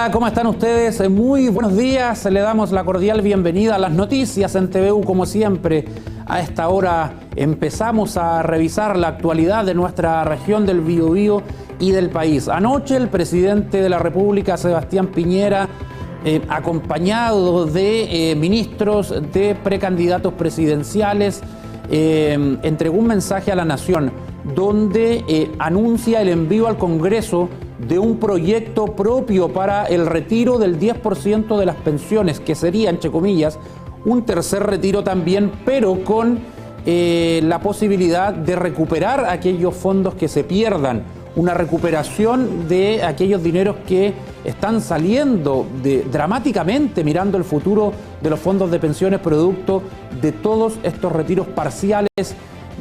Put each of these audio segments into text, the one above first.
Hola, ¿cómo están ustedes? Muy buenos días. Le damos la cordial bienvenida a las noticias en TVU, como siempre. A esta hora empezamos a revisar la actualidad de nuestra región del Biobío y del país. Anoche el presidente de la República, Sebastián Piñera, acompañado de ministros, de precandidatos presidenciales, entregó un mensaje a la nación donde anuncia el envío al Congreso de un proyecto propio para el retiro del 10% de las pensiones, que sería, entre comillas, un tercer retiro también, pero con la posibilidad de recuperar aquellos fondos que se pierdan, una recuperación de aquellos dineros que están saliendo dramáticamente mirando el futuro de los fondos de pensiones producto de todos estos retiros parciales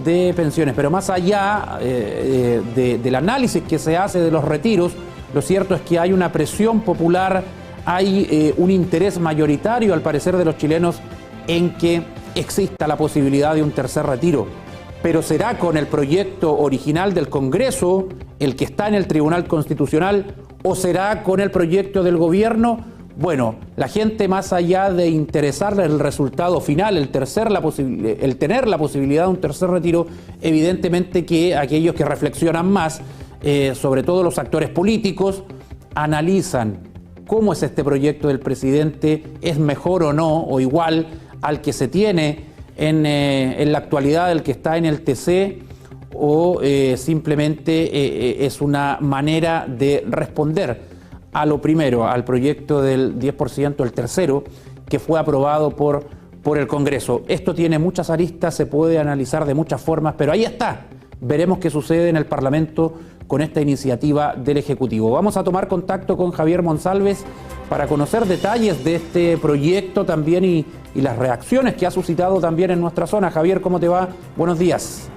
de pensiones. Pero más allá del análisis que se hace de los retiros, lo cierto es que hay una presión popular, hay un interés mayoritario al parecer de los chilenos en que exista la posibilidad de un tercer retiro. Pero ¿será con el proyecto original del Congreso, el que está en el Tribunal Constitucional, o será con el proyecto del gobierno? Bueno, la gente, más allá de interesarle el resultado final, el tener la posibilidad de un tercer retiro, evidentemente que aquellos que reflexionan más, sobre todo los actores políticos, analizan cómo es este proyecto del presidente, es mejor o no, o igual al que se tiene en la actualidad, el que está en el TC, o simplemente es una manera de responder a lo primero, al proyecto del 10%, el tercero, que fue aprobado por el Congreso. Esto tiene muchas aristas, se puede analizar de muchas formas, pero ahí está. Veremos qué sucede en el Parlamento con esta iniciativa del Ejecutivo. Vamos a tomar contacto con Javier Monsalves para conocer detalles de este proyecto también y las reacciones que ha suscitado también en nuestra zona. Javier, ¿cómo te va? Buenos días.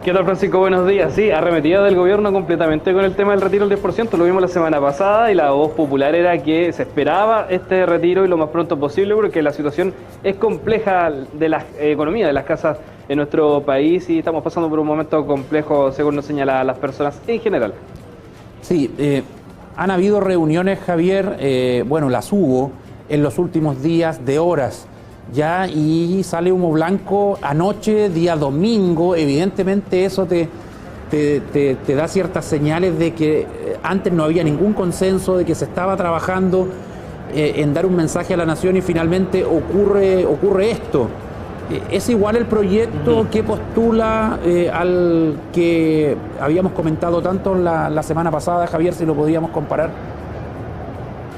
¿Qué tal, Francisco? Buenos días. Sí, arremetida del gobierno completamente con el tema del retiro del 10%. Lo vimos la semana pasada y la voz popular era que se esperaba este retiro y lo más pronto posible porque la situación es compleja de la economía de las casas en nuestro país y estamos pasando por un momento complejo, según nos señalan las personas en general. Sí, han habido reuniones, Javier, bueno, las hubo en los últimos días de horas ya, y sale humo blanco anoche, día domingo. Evidentemente eso te da ciertas señales de que antes no había ningún consenso, de que se estaba trabajando en dar un mensaje a la nación y finalmente ocurre esto. ¿Es igual el proyecto que postula al que habíamos comentado tanto la semana pasada, Javier, si lo podíamos comparar?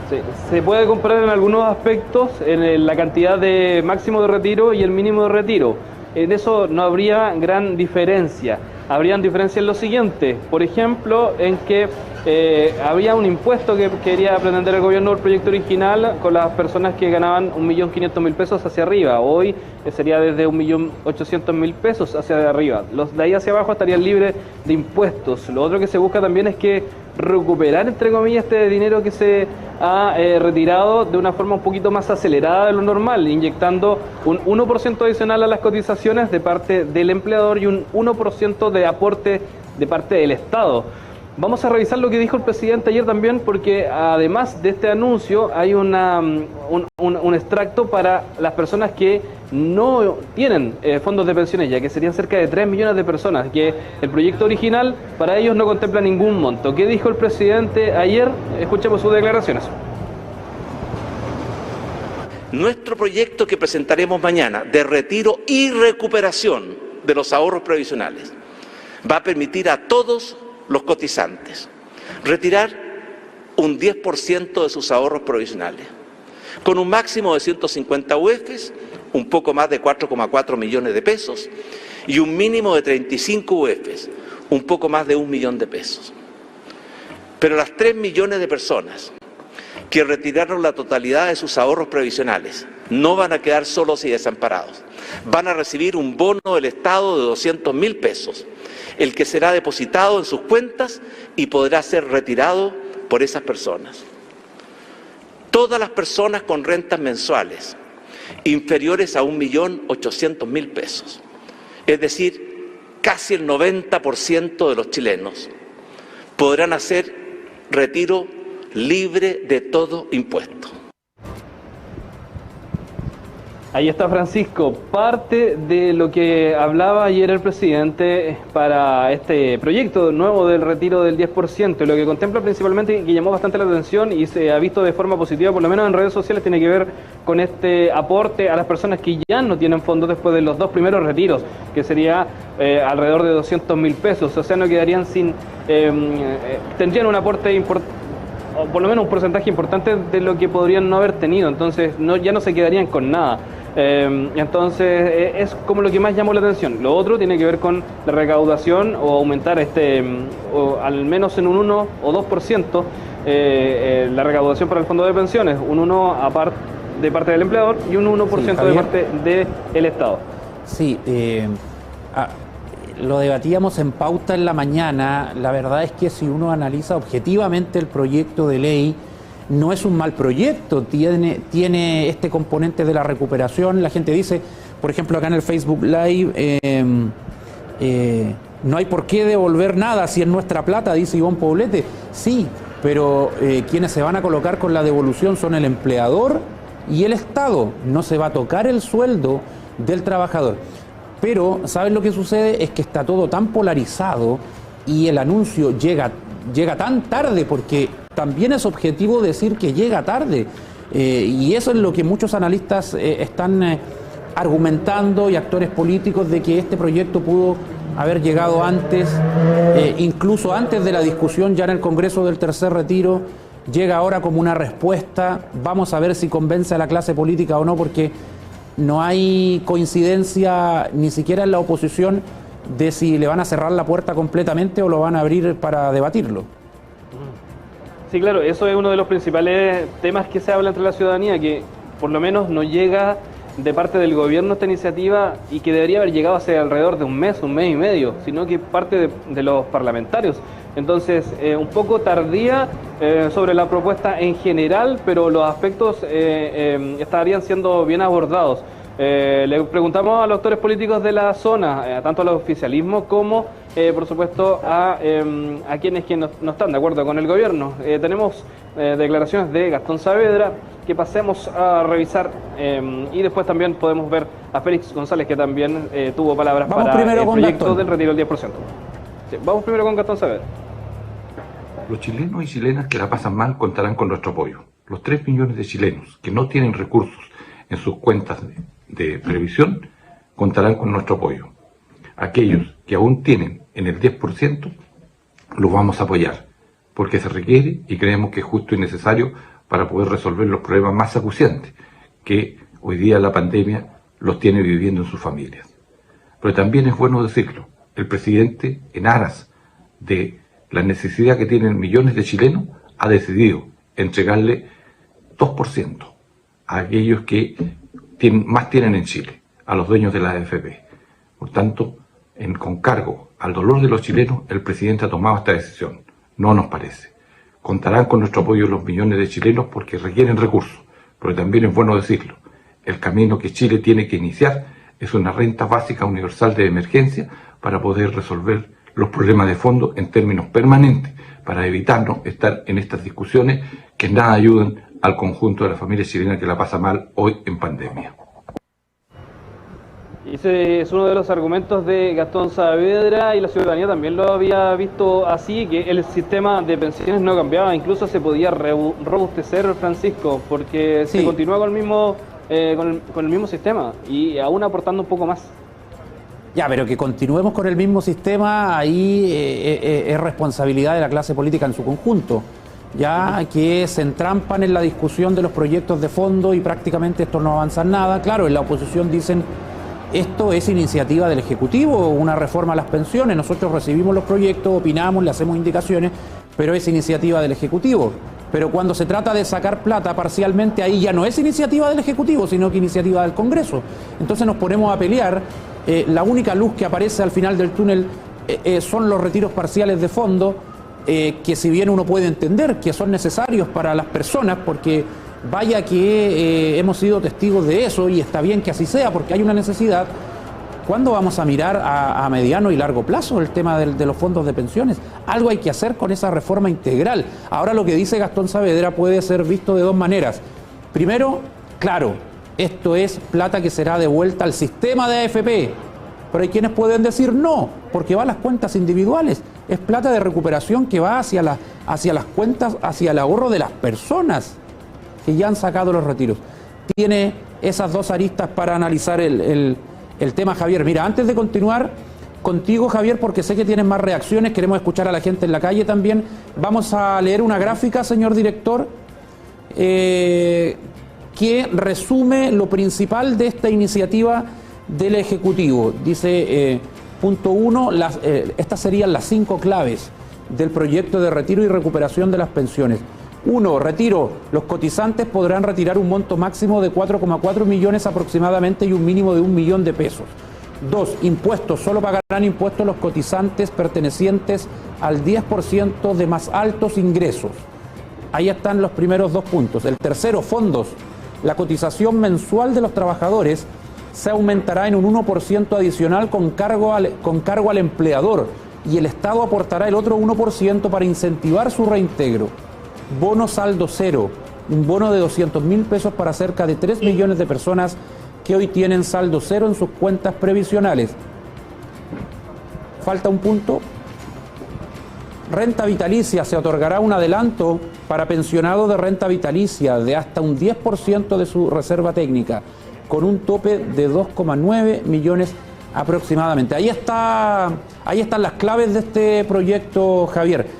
Sí, se puede comparar en algunos aspectos, en la cantidad de máximo de retiro y el mínimo de retiro. En eso no habría gran diferencia. Habrían diferencias en lo siguiente, por ejemplo, en que había un impuesto que quería pretender el gobierno del proyecto original con las personas que ganaban 1.500.000 pesos hacia arriba. Hoy sería desde 1.800.000 pesos hacia arriba. Los de ahí hacia abajo estarían libres de impuestos. Lo otro que se busca también es que recuperar, entre comillas, este dinero que se ha retirado de una forma un poquito más acelerada de lo normal, inyectando un 1% adicional a las cotizaciones de parte del empleador y un 1% de aporte de parte del Estado. Vamos a revisar lo que dijo el presidente ayer también, porque además de este anuncio hay un extracto para las personas que no tienen fondos de pensiones, ya que serían cerca de 3 millones de personas, que el proyecto original para ellos no contempla ningún monto. ¿Qué dijo el presidente ayer? Escuchemos sus declaraciones. Nuestro proyecto que presentaremos mañana de retiro y recuperación de los ahorros previsionales va a permitir a todos los cotizantes retirar un 10% de sus ahorros provisionales, con un máximo de 150 UFs, un poco más de 4,4 millones de pesos, y un mínimo de 35 UFs, un poco más de 1 millón de pesos. Pero las 3 millones de personas que retiraron la totalidad de sus ahorros previsionales no van a quedar solos y desamparados. Van a recibir un bono del Estado de 200.000 pesos, el que será depositado en sus cuentas y podrá ser retirado por esas personas. Todas las personas con rentas mensuales inferiores a 1.800.000 pesos, es decir, casi el 90% de los chilenos, podrán hacer retiro libre de todo impuesto. Ahí está, Francisco, parte de lo que hablaba ayer el presidente para este proyecto nuevo del retiro del 10%, lo que contempla principalmente, que llamó bastante la atención y se ha visto de forma positiva, por lo menos en redes sociales, tiene que ver con este aporte a las personas que ya no tienen fondos después de los 2 primeros retiros, que sería alrededor de 200.000 pesos, o sea, no quedarían sin, tendrían un aporte importante, o por lo menos un porcentaje importante de lo que podrían no haber tenido, entonces ya no se quedarían con nada. Entonces es como lo que más llamó la atención. Lo otro tiene que ver con la recaudación o aumentar o al menos en un 1 o 2% la recaudación para el fondo de pensiones, un 1 de parte del empleador y un 1% sí, de parte del Estado. Sí, lo debatíamos en pauta en la mañana. La verdad es que si uno analiza objetivamente el proyecto de ley, no es un mal proyecto, tiene este componente de la recuperación. La gente dice, por ejemplo, acá en el Facebook Live, no hay por qué devolver nada si es nuestra plata, dice Ivonne Poblete. Sí, pero quienes se van a colocar con la devolución son el empleador y el Estado. No se va a tocar el sueldo del trabajador. Pero, ¿saben lo que sucede? Es que está todo tan polarizado y el anuncio llega tan tarde, porque también es objetivo decir que llega tarde, y eso es lo que muchos analistas están argumentando, y actores políticos, de que este proyecto pudo haber llegado antes, incluso antes de la discusión ya en el Congreso del tercer retiro. Llega ahora como una respuesta. Vamos a ver si convence a la clase política o no, porque no hay coincidencia ni siquiera en la oposición de si le van a cerrar la puerta completamente o lo van a abrir para debatirlo. Sí, claro, eso es uno de los principales temas que se habla entre la ciudadanía, que por lo menos no llega de parte del gobierno esta iniciativa, y que debería haber llegado hace alrededor de un mes y medio, sino que parte de los parlamentarios. Entonces, un poco tardía sobre la propuesta en general, pero los aspectos estarían siendo bien abordados. Le preguntamos a los actores políticos de la zona, tanto al oficialismo como, por supuesto, a quienes no están de acuerdo con el gobierno. Tenemos declaraciones de Gastón Saavedra, que pasemos a revisar, y después también podemos ver a Félix González, que también tuvo palabras para el proyecto del retiro del 10%. Sí, vamos primero con Gastón Saavedra. Los chilenos y chilenas que la pasan mal contarán con nuestro apoyo. Los 3 millones de chilenos que no tienen recursos en sus cuentas de previsión contarán con nuestro apoyo. Aquellos que aún tienen en el 10%, los vamos a apoyar, porque se requiere y creemos que es justo y necesario para poder resolver los problemas más acuciantes que hoy día la pandemia los tiene viviendo en sus familias. Pero también es bueno decirlo, el presidente, en aras de la necesidad que tienen millones de chilenos, ha decidido entregarle 2% a aquellos que más tienen en Chile, a los dueños de la AFP. Por tanto, con cargo al dolor de los chilenos, el presidente ha tomado esta decisión. No nos parece. Contarán con nuestro apoyo los millones de chilenos porque requieren recursos, pero también es bueno decirlo. El camino que Chile tiene que iniciar es una renta básica universal de emergencia para poder resolver los problemas de fondo en términos permanentes, para evitarnos estar en estas discusiones que nada ayudan al conjunto de la familia chilena que la pasa mal hoy en pandemia. Ese es uno de los argumentos de Gastón Saavedra, y la ciudadanía también lo había visto así, que el sistema de pensiones no cambiaba, incluso se podía robustecer, Francisco, porque sí, se continúa con el mismo sistema y aún aportando un poco más. Ya, pero que continuemos con el mismo sistema, ahí es responsabilidad de la clase política en su conjunto, ya que se entrampan en la discusión de los proyectos de fondo y prácticamente esto no avanza en nada. Claro, en la oposición dicen, esto es iniciativa del Ejecutivo, una reforma a las pensiones, nosotros recibimos los proyectos, opinamos, le hacemos indicaciones, pero es iniciativa del Ejecutivo. Pero cuando se trata de sacar plata parcialmente, ahí ya no es iniciativa del Ejecutivo, sino que iniciativa del Congreso. Entonces nos ponemos a pelear. La única luz que aparece al final del túnel son los retiros parciales de fondo, que si bien uno puede entender que son necesarios para las personas, porque vaya que hemos sido testigos de eso, y está bien que así sea, porque hay una necesidad. ¿cuándo vamos a mirar a mediano y largo plazo el tema de los fondos de pensiones? Algo hay que hacer con esa reforma integral. Ahora lo que dice Gastón Saavedra puede ser visto de dos maneras. Primero, claro, esto es plata que será devuelta al sistema de AFP, pero hay quienes pueden decir no, porque va a las cuentas individuales. Es plata de recuperación que va hacia las cuentas, hacia el ahorro de las personas que ya han sacado los retiros. Tiene esas dos aristas para analizar el tema, Javier. Mira, antes de continuar contigo, Javier, porque sé que tienes más reacciones, queremos escuchar a la gente en la calle también, vamos a leer una gráfica, señor director, que resume lo principal de esta iniciativa del Ejecutivo. Dice, punto 1, estas serían las 5 claves del proyecto de retiro y recuperación de las pensiones. 1. Retiro. Los cotizantes podrán retirar un monto máximo de 4,4 millones aproximadamente y un mínimo de 1 millón de pesos. 2. Impuestos. Solo pagarán impuestos los cotizantes pertenecientes al 10% de más altos ingresos. Ahí están los primeros 2 puntos. El tercero, fondos. La cotización mensual de los trabajadores se aumentará en un 1% adicional con cargo al empleador y el Estado aportará el otro 1% para incentivar su reintegro. Bono saldo cero, un bono de 200.000 pesos para cerca de 3 millones de personas que hoy tienen saldo cero en sus cuentas previsionales. Falta un punto. Renta vitalicia. Se otorgará un adelanto para pensionados de renta vitalicia de hasta un 10% de su reserva técnica, con un tope de 2,9 millones aproximadamente. Ahí están las claves de este proyecto, Javier.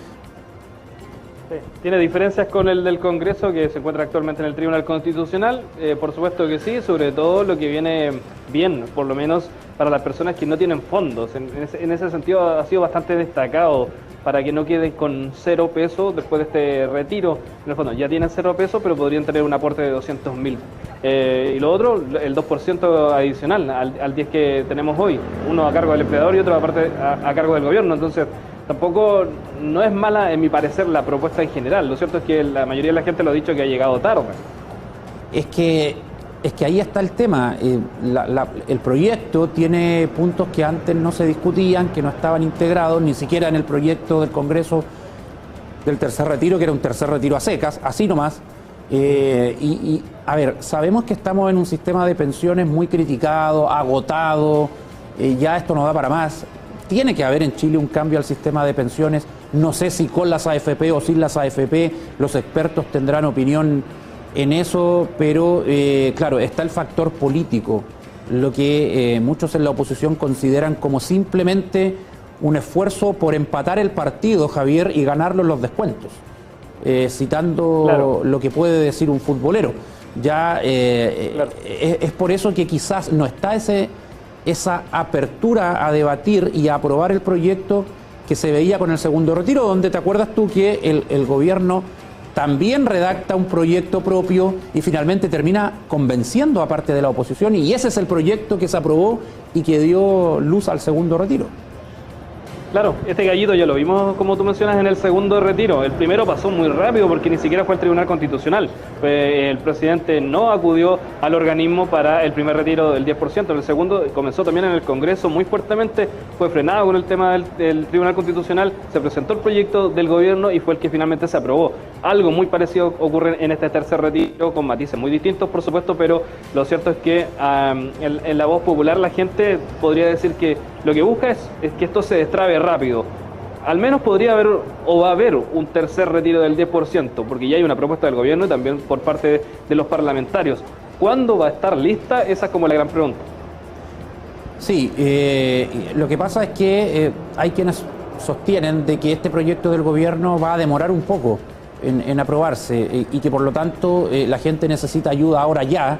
Sí, tiene diferencias con el del Congreso, que se encuentra actualmente en el Tribunal Constitucional. Por supuesto que sí, sobre todo lo que viene bien, por lo menos para las personas que no tienen fondos. En ese sentido ha sido bastante destacado para que no queden con 0 pesos después de este retiro. En el fondo ya tienen 0 pesos, pero podrían tener un aporte de 200.000. Y lo otro, el 2% adicional al 10 que tenemos hoy. Uno a cargo del empleador y otro aparte a cargo del gobierno. Entonces, tampoco no es mala, en mi parecer, la propuesta en general. Lo cierto es que la mayoría de la gente lo ha dicho que ha llegado tarde. Es que ahí está el tema. El proyecto tiene puntos que antes no se discutían, que no estaban integrados, ni siquiera en el proyecto del Congreso del tercer retiro, que era un tercer retiro a secas, así nomás. A ver, sabemos que estamos en un sistema de pensiones muy criticado, agotado, ya esto no da para más. Tiene que haber en Chile un cambio al sistema de pensiones, no sé si con las AFP o sin las AFP, los expertos tendrán opinión en eso, pero claro, está el factor político, lo que muchos en la oposición consideran como simplemente un esfuerzo por empatar el partido, Javier, y ganarlo en los descuentos, citando claro lo que puede decir un futbolero. Ya claro, es por eso que quizás no está esa apertura a debatir y a aprobar el proyecto que se veía con el segundo retiro, donde te acuerdas tú que el gobierno también redacta un proyecto propio y finalmente termina convenciendo a parte de la oposición, y ese es el proyecto que se aprobó y que dio luz al segundo retiro. Claro, este gallito ya lo vimos, como tú mencionas, en el segundo retiro. El primero pasó muy rápido porque ni siquiera fue al Tribunal Constitucional. El presidente no acudió al organismo para el primer retiro del 10%. El segundo comenzó también en el Congreso muy fuertemente, fue frenado con el tema del Tribunal Constitucional, se presentó el proyecto del gobierno y fue el que finalmente se aprobó. Algo muy parecido ocurre en este tercer retiro, con matices muy distintos, por supuesto, pero lo cierto es que en la voz popular la gente podría decir que lo que busca es que esto se destrabe rápido. Al menos podría haber o va a haber un tercer retiro del 10%, porque ya hay una propuesta del gobierno y también por parte de los parlamentarios. ¿Cuándo va a estar lista? Esa es como la gran pregunta. Sí, lo que pasa es que hay quienes sostienen de que este proyecto del gobierno va a demorar un poco en aprobarse y que por lo tanto la gente necesita ayuda ahora ya,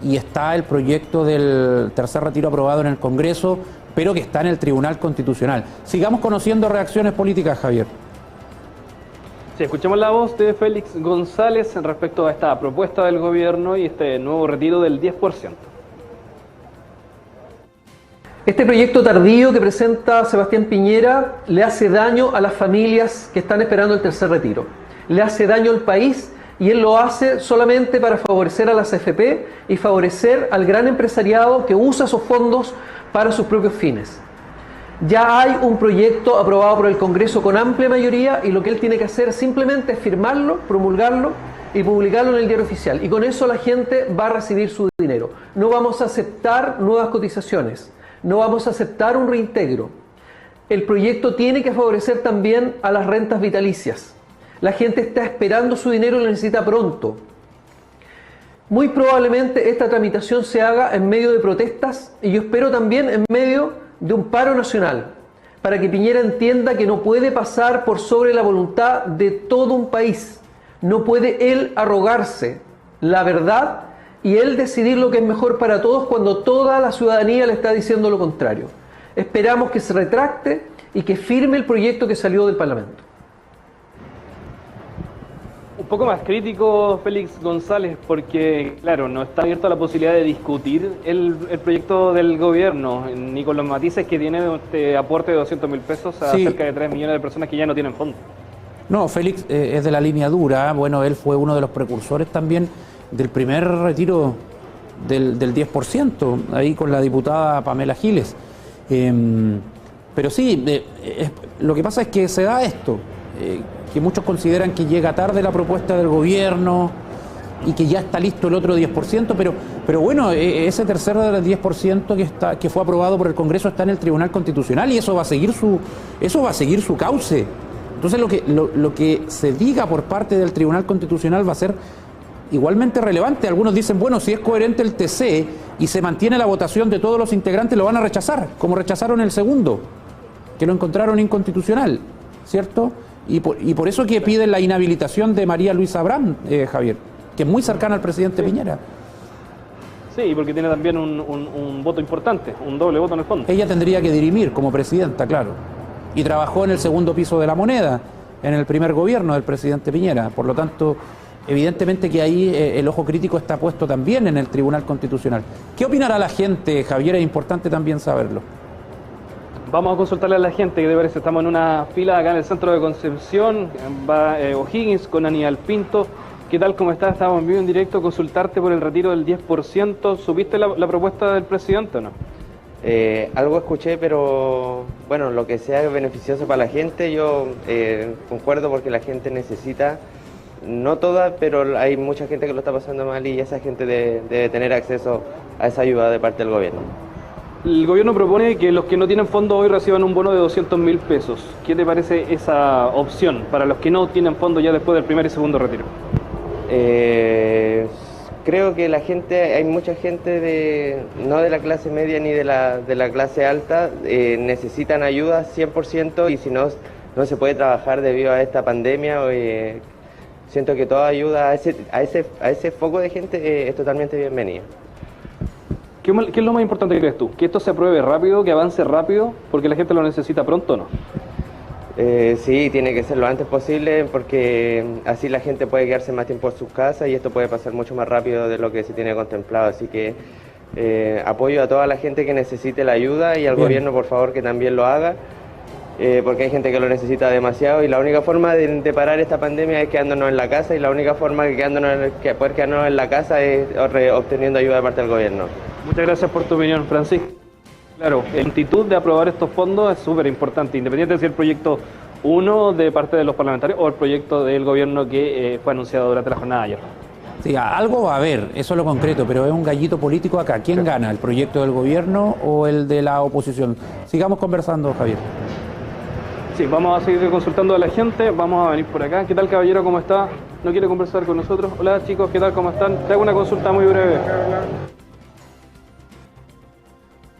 y está el proyecto del tercer retiro aprobado en el Congreso, pero que está en el Tribunal Constitucional. Sigamos conociendo reacciones políticas, Javier. Sí, escuchemos la voz de Félix González respecto a esta propuesta del gobierno y este nuevo retiro del 10%. Este proyecto tardío que presenta Sebastián Piñera le hace daño a las familias que están esperando el tercer retiro. Le hace daño al país y él lo hace solamente para favorecer a las AFP y favorecer al gran empresariado que usa esos fondos para sus propios fines. Ya hay un proyecto aprobado por el Congreso con amplia mayoría y lo que él tiene que hacer simplemente es firmarlo, promulgarlo y publicarlo en el diario oficial. Y con eso la gente va a recibir su dinero. No vamos a aceptar nuevas cotizaciones, no vamos a aceptar un reintegro. El proyecto tiene que favorecer también a las rentas vitalicias. La gente está esperando su dinero y lo necesita pronto. Muy probablemente esta tramitación se haga en medio de protestas y yo espero también en medio de un paro nacional, para que Piñera entienda que no puede pasar por sobre la voluntad de todo un país. No puede él arrogarse la verdad y él decidir lo que es mejor para todos cuando toda la ciudadanía le está diciendo lo contrario. Esperamos que se retracte y que firme el proyecto que salió del Parlamento. Un poco más crítico, Félix González, porque, claro, no está abierto a la posibilidad de discutir el proyecto del gobierno, ni con los matices que tiene este aporte de 200.000 pesos a cerca de 3 millones de personas que ya no tienen fondos. No, Félix es de la línea dura. Bueno, él fue uno de los precursores también del primer retiro del 10%, ahí con la diputada Pamela Giles. Pero sí, lo que pasa es que se da esto, que muchos consideran que llega tarde la propuesta del gobierno y que ya está listo el otro 10%, pero bueno, ese tercer 10% que fue aprobado por el Congreso está en el Tribunal Constitucional y eso va a seguir su cauce. Entonces lo que se diga por parte del Tribunal Constitucional va a ser igualmente relevante. Algunos dicen, bueno, si es coherente el TC y se mantiene la votación de todos los integrantes, lo van a rechazar, como rechazaron el segundo, que lo encontraron inconstitucional, ¿cierto? Y por eso que piden la inhabilitación de María Luisa Abraham, Javier, que es muy cercana al presidente Piñera. Sí, porque tiene también un voto importante, un doble voto en el fondo. Ella tendría que dirimir como presidenta, claro. Y trabajó en el segundo piso de la moneda, en el primer gobierno del presidente Piñera. Por lo tanto, evidentemente que ahí el ojo crítico está puesto también en el Tribunal Constitucional. ¿Qué opinará la gente, Javier? Es importante también saberlo. Vamos a consultarle a la gente, ¿qué te parece? Estamos en una fila acá en el centro de Concepción, va O'Higgins con Aníbal Pinto. ¿Qué tal? ¿Cómo estás? Estamos en vivo en directo, consultarte por el retiro del 10%. ¿Supiste la propuesta del presidente o no? Algo escuché, pero bueno, lo que sea beneficioso para la gente, yo concuerdo porque la gente necesita, no toda, pero hay mucha gente que lo está pasando mal y esa gente debe tener acceso a esa ayuda de parte del gobierno. El gobierno propone que los que no tienen fondos hoy reciban un bono de 200.000 pesos. ¿Qué te parece esa opción para los que no tienen fondos ya después del primer y segundo retiro? Creo que la gente, hay mucha gente no de la clase media ni de la clase alta, necesitan ayuda 100% y si no se puede trabajar debido a esta pandemia. Siento que toda ayuda a ese foco de gente es totalmente bienvenida. ¿Qué es lo más importante que crees tú? ¿Que esto se apruebe rápido, que avance rápido, porque la gente lo necesita pronto o no? Sí, tiene que ser lo antes posible porque así la gente puede quedarse más tiempo en sus casas y esto puede pasar mucho más rápido de lo que se tiene contemplado. Así que apoyo a toda la gente que necesite la ayuda y al gobierno, por favor, que también lo haga, porque hay gente que lo necesita demasiado y la única forma de parar esta pandemia es quedándonos en la casa y la única forma de poder quedarnos en la casa es obteniendo ayuda de parte del gobierno. Muchas gracias por tu opinión, Francisco. Claro, la actitud de aprobar estos fondos es súper importante, independiente de si el proyecto 1 de parte de los parlamentarios o el proyecto del gobierno que fue anunciado durante la jornada de ayer. Sí, algo va a haber, eso es lo concreto, pero es un gallito político acá. ¿Quién gana, el proyecto del gobierno o el de la oposición? Sigamos conversando, Javier. Sí, vamos a seguir consultando a la gente, vamos a venir por acá. ¿Qué tal, caballero? ¿Cómo está? ¿No quiere conversar con nosotros? Hola, chicos, ¿qué tal? ¿Cómo están? Te hago una consulta muy breve.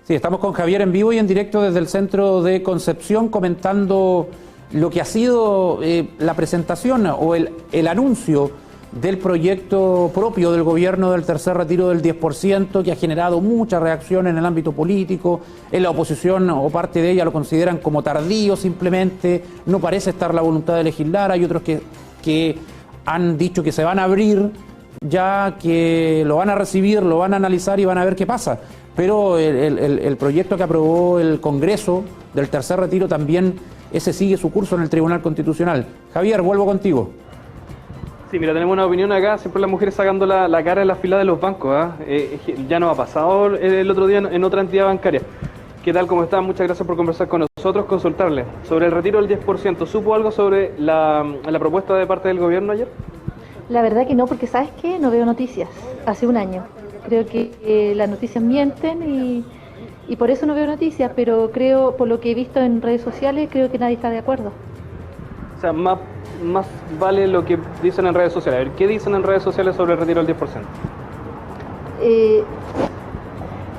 Sí, estamos con Javier en vivo y en directo desde el centro de Concepción comentando lo que ha sido la presentación o el anuncio del proyecto propio del gobierno del tercer retiro del 10%, que ha generado mucha reacción en el ámbito político. En la oposición o parte de ella lo consideran como tardío simplemente, no parece estar la voluntad de legislar. Hay otros que han dicho que se van a abrir, ya que lo van a recibir, lo van a analizar y van a ver qué pasa. Pero el proyecto que aprobó el Congreso del tercer retiro también, ese sigue su curso en el Tribunal Constitucional. Javier, vuelvo contigo. Sí, mira, tenemos una opinión acá, siempre las mujeres sacando la cara en la fila de los bancos. Ya nos ha pasado el otro día en otra entidad bancaria. ¿Qué tal? ¿Cómo están? Muchas gracias por conversar con nosotros. Consultarle sobre el retiro del 10%. ¿Supo algo sobre la propuesta de parte del gobierno ayer? La verdad que no, porque ¿sabes qué? No veo noticias hace un año. Creo que las noticias mienten y por eso no veo noticias, pero creo, por lo que he visto en redes sociales, creo que nadie está de acuerdo. O sea, más vale lo que dicen en redes sociales. A ver, ¿qué dicen en redes sociales sobre el retiro del 10%?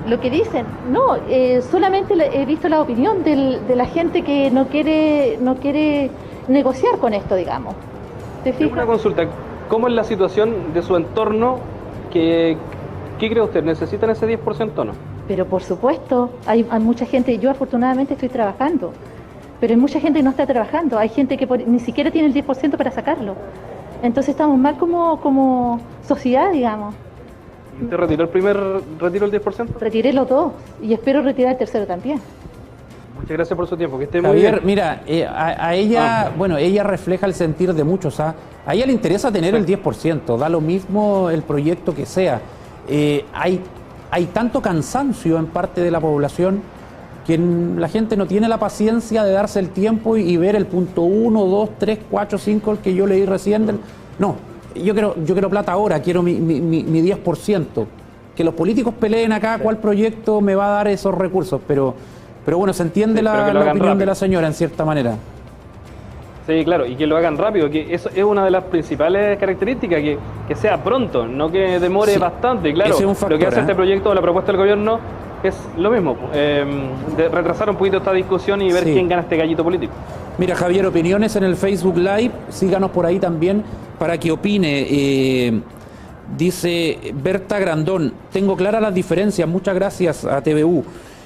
Lo que dicen, no, solamente he visto la opinión de la gente que no quiere negociar con esto, digamos. ¿Te fijas? Una consulta, ¿cómo es la situación de su entorno? ¿Qué cree usted? ¿Necesitan ese 10% o no? Pero por supuesto, hay mucha gente, yo afortunadamente estoy trabajando, pero hay mucha gente que no está trabajando, hay gente que ni siquiera tiene el 10% para sacarlo. Entonces estamos mal como sociedad, digamos. ¿Usted retiró el primer retiro del 10%? Retiré los dos y espero retirar el tercero también. Muchas gracias por su tiempo, que esté muy Javier, bien. mira, a ella, bueno, ella refleja el sentir de muchos. A ella le interesa tener el 10%, da lo mismo el proyecto que sea. Hay tanto cansancio en parte de la población que la gente no tiene la paciencia de darse el tiempo y ver el punto 1, 2, 3, 4, 5, el que yo leí recién. No, yo quiero plata ahora, quiero mi 10%. Que los políticos peleen acá cuál proyecto me va a dar esos recursos, pero bueno, se entiende la opinión rápido de la señora en cierta manera. Sí, claro, y que lo hagan rápido, que eso es una de las principales características, que sea pronto, no que demore bastante. Claro, ese es un factor, lo que hace este proyecto, la propuesta del gobierno, es lo mismo, de retrasar un poquito esta discusión y ver quién gana este gallito político. Mira, Javier, opiniones en el Facebook Live, síganos por ahí también para que opine. Dice Berta Grandón, tengo claras las diferencias, muchas gracias a TVU,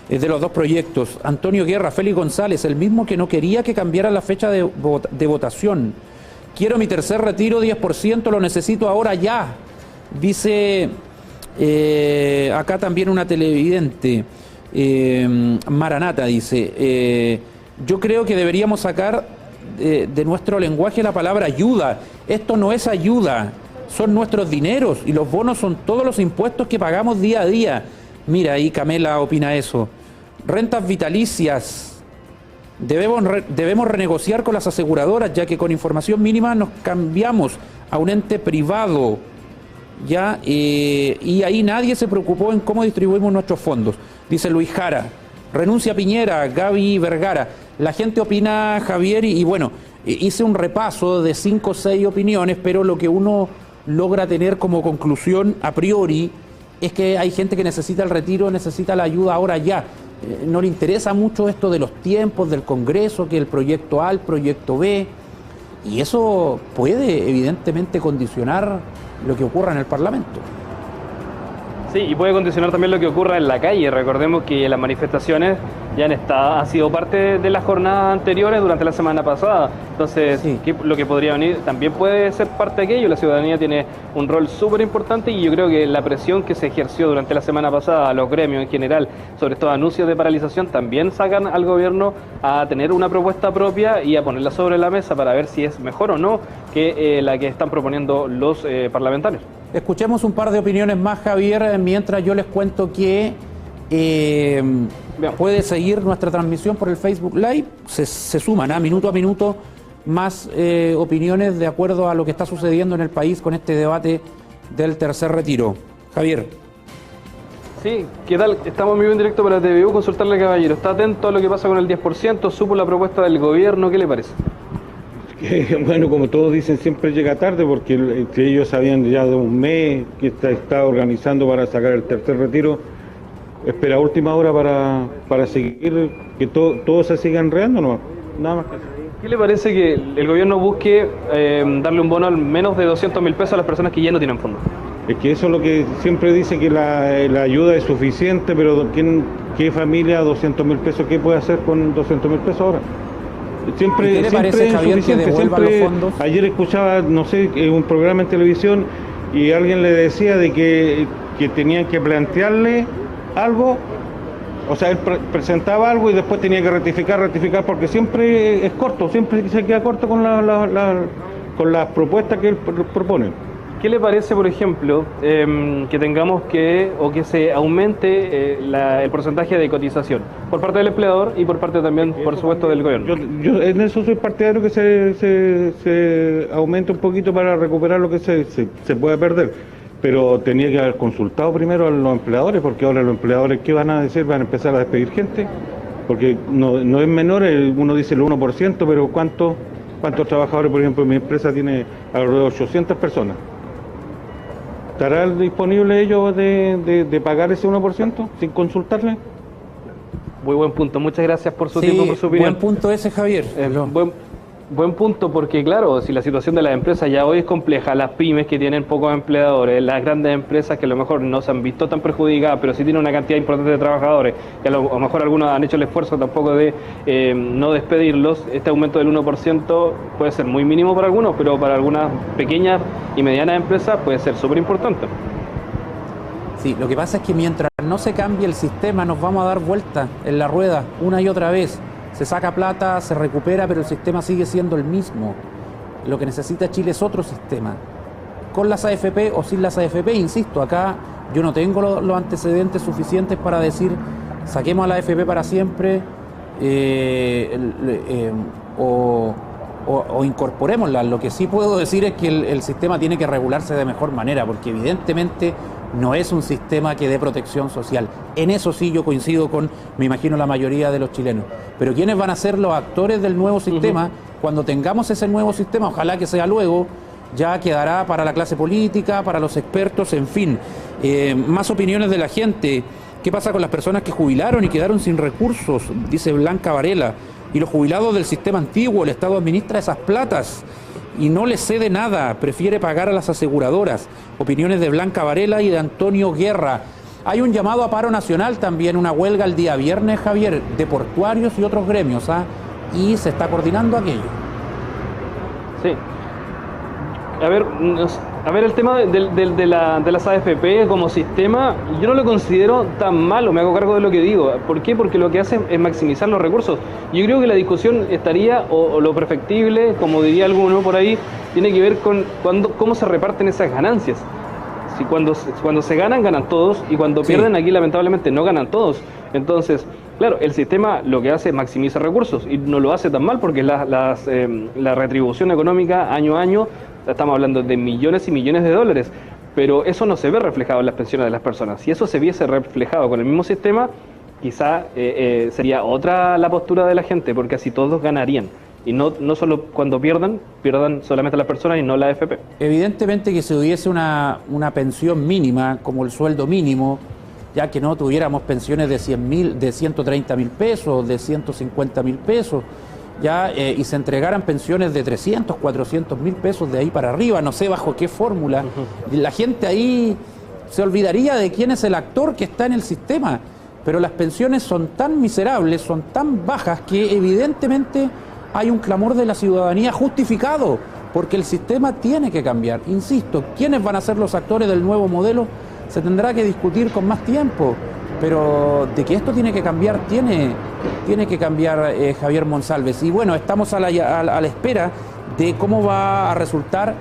de los dos proyectos. Antonio Guerra, Félix González, el mismo que no quería que cambiara la fecha de votación. Quiero mi tercer retiro, 10%, lo necesito ahora ya. Dice acá también una televidente, Maranata, dice, yo creo que deberíamos sacar de nuestro lenguaje la palabra ayuda. Esto no es ayuda, son nuestros dineros y los bonos son todos los impuestos que pagamos día a día. Mira, ahí Camela opina eso. Rentas vitalicias. Debemos renegociar con las aseguradoras, ya que con información mínima nos cambiamos a un ente privado. ¿Ya? Y ahí nadie se preocupó en cómo distribuimos nuestros fondos. Dice Luis Jara. Renuncia Piñera, Gaby Vergara. La gente opina, Javier, y bueno, hice un repaso de 5 o 6 opiniones, pero lo que uno logra tener como conclusión a priori es que hay gente que necesita el retiro, necesita la ayuda ahora ya. No le interesa mucho esto de los tiempos del Congreso, que el proyecto A, el proyecto B, y eso puede evidentemente condicionar lo que ocurra en el Parlamento. Sí, y puede condicionar también lo que ocurra en la calle. Recordemos que las manifestaciones ya han sido parte de las jornadas anteriores durante la semana pasada. Entonces, sí, lo que podría venir también puede ser parte de aquello. La ciudadanía tiene un rol súper importante y yo creo que la presión que se ejerció durante la semana pasada a los gremios en general sobre estos anuncios de paralización también sacan al gobierno a tener una propuesta propia y a ponerla sobre la mesa para ver si es mejor o no que la que están proponiendo los parlamentarios. Escuchemos un par de opiniones más, Javier, mientras yo les cuento que puede seguir nuestra transmisión por el Facebook Live. Se suman a minuto más opiniones de acuerdo a lo que está sucediendo en el país con este debate del tercer retiro. Javier. Sí, ¿qué tal? Estamos en vivo en directo para TVU. Consultarle, caballero. ¿Está atento a lo que pasa con el 10%? ¿Supo la propuesta del gobierno? ¿Qué le parece? Bueno, como todos dicen, siempre llega tarde porque ellos sabían ya de un mes que está organizando para sacar el tercer retiro. Espera última hora para seguir, que todo se siga enredando, no, nada más que eso. ¿Qué le parece que el gobierno busque darle un bono al menos de 200.000 pesos a las personas que ya no tienen fondos? Es que eso es lo que siempre dice, que la ayuda es suficiente, pero ¿qué familia 200.000 pesos? ¿Qué puede hacer con 200.000 pesos ahora? Siempre ¿Qué le parece, Javier, que devuelvan los fondos? Ayer escuchaba, no sé, un programa en televisión y alguien le decía de que tenían que plantearle algo, o sea, él presentaba algo y después tenía que rectificar, porque siempre es corto, siempre se queda corto con con las propuestas que él propone. ¿Qué le parece, por ejemplo, que tengamos que se aumente el porcentaje de cotización por parte del empleador y por parte también, por supuesto, del gobierno? Yo en eso soy partidario que se aumente un poquito para recuperar lo que se puede perder, pero tenía que haber consultado primero a los empleadores, porque ahora los empleadores, ¿qué van a decir? Van a empezar a despedir gente, porque no es menor, uno dice el 1%, pero ¿cuántos trabajadores? Por ejemplo, mi empresa tiene alrededor de 800 personas. ¿Estarán disponibles ellos de pagar ese 1% sin consultarle? Muy buen punto, muchas gracias por su tiempo, por su opinión. Buen punto ese, Javier. Buen punto, porque claro, si la situación de las empresas ya hoy es compleja, las pymes que tienen pocos empleadores, las grandes empresas que a lo mejor no se han visto tan perjudicadas, pero sí tienen una cantidad importante de trabajadores, que a lo mejor algunos han hecho el esfuerzo tampoco de no despedirlos, este aumento del 1% puede ser muy mínimo para algunos, pero para algunas pequeñas y medianas empresas puede ser súper importante. Sí, lo que pasa es que mientras no se cambie el sistema nos vamos a dar vuelta en la rueda una y otra vez. Se saca plata, se recupera, pero el sistema sigue siendo el mismo. Lo que necesita Chile es otro sistema. Con las AFP o sin las AFP, insisto, acá yo no tengo los antecedentes suficientes para decir saquemos a la AFP para siempre o incorporémosla. Lo que sí puedo decir es que el sistema tiene que regularse de mejor manera, porque evidentemente no es un sistema que dé protección social. En eso sí yo coincido con, me imagino, la mayoría de los chilenos. Pero ¿quiénes van a ser los actores del nuevo sistema? Cuando tengamos ese nuevo sistema, ojalá que sea luego, ya quedará para la clase política, para los expertos, en fin. Más opiniones de la gente. ¿Qué pasa con las personas que jubilaron y quedaron sin recursos? Dice Blanca Varela. Y los jubilados del sistema antiguo, el Estado administra esas platas y no les cede nada, prefiere pagar a las aseguradoras. Opiniones de Blanca Varela y de Antonio Guerra. Hay un llamado a paro nacional también, una huelga el día viernes, Javier, de portuarios y otros gremios, y se está coordinando aquello. Sí. A ver, el tema de las AFP como sistema, yo no lo considero tan malo, me hago cargo de lo que digo. ¿Por qué? Porque lo que hacen es maximizar los recursos. Yo creo que la discusión estaría, o lo perfectible, como diría alguno por ahí, tiene que ver con cómo se reparten esas ganancias. Si cuando se ganan todos, y cuando pierden aquí lamentablemente no ganan todos. Entonces, claro, el sistema lo que hace es maximizar recursos, y no lo hace tan mal porque la retribución económica año a año, estamos hablando de millones y millones de dólares, pero eso no se ve reflejado en las pensiones de las personas. Si eso se viese reflejado con el mismo sistema, quizá sería otra la postura de la gente, porque así todos ganarían. Y no solo cuando pierdan solamente las personas y no la AFP. Evidentemente que si hubiese una pensión mínima, como el sueldo mínimo, ya que no tuviéramos pensiones de 100.000, de 130.000 pesos, de 150.000 pesos, y se entregaran pensiones de 300, 400.000 pesos de ahí para arriba, no sé bajo qué fórmula, la gente ahí se olvidaría de quién es el actor que está en el sistema. Pero las pensiones son tan miserables, son tan bajas, que evidentemente hay un clamor de la ciudadanía justificado, porque el sistema tiene que cambiar. Insisto, ¿quiénes van a ser los actores del nuevo modelo? Se tendrá que discutir con más tiempo, pero de que esto tiene que cambiar, tiene que cambiar Javier Monsalves. Y bueno, estamos a la espera de cómo va a resultar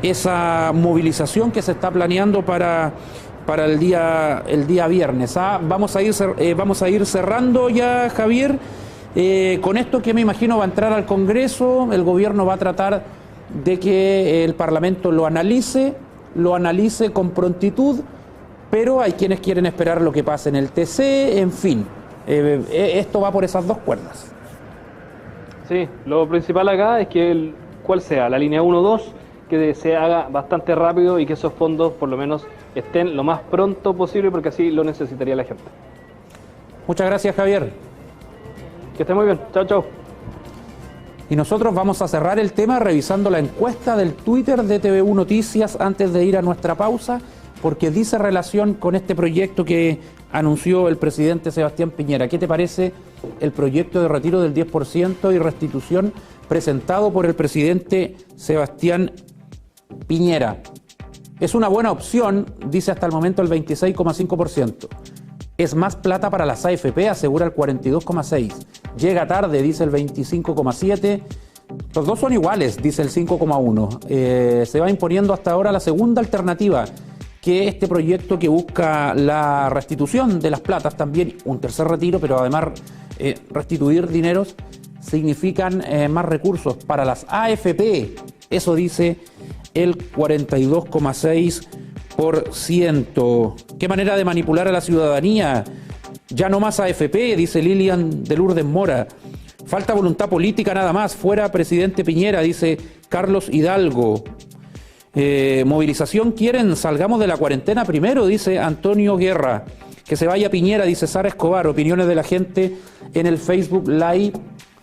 esa movilización que se está planeando para el día viernes. Vamos a ir cerrando ya, Javier. Con esto que me imagino va a entrar al Congreso, el gobierno va a tratar de que el Parlamento lo analice con prontitud, pero hay quienes quieren esperar lo que pase en el TC, en fin, esto va por esas dos cuerdas. Sí, lo principal acá es que cuál sea la línea 1-2, que se haga bastante rápido y que esos fondos por lo menos estén lo más pronto posible, porque así lo necesitaría la gente. Muchas gracias, Javier. Que esté muy bien. Chao, chao. Y nosotros vamos a cerrar el tema revisando la encuesta del Twitter de TVU Noticias antes de ir a nuestra pausa, porque dice relación con este proyecto que anunció el presidente Sebastián Piñera. ¿Qué te parece el proyecto de retiro del 10% y restitución presentado por el presidente Sebastián Piñera? Es una buena opción, dice hasta el momento el 26,5%. Es más plata para las AFP, asegura el 42,6%. Llega tarde, dice el 25,7%. Los dos son iguales, dice el 5,1. Se va imponiendo hasta ahora la segunda alternativa, que este proyecto que busca la restitución de las platas, también un tercer retiro, pero además restituir dineros significan más recursos para las AFP. Eso dice el 42,6%. ¿Qué manera de manipular a la ciudadanía? Ya no más AFP, dice Lilian de Lourdes Mora. Falta voluntad política nada más. Fuera presidente Piñera, dice Carlos Hidalgo. Movilización quieren, salgamos de la cuarentena primero, dice Antonio Guerra. Que se vaya Piñera, dice Sara Escobar. Opiniones de la gente en el Facebook Live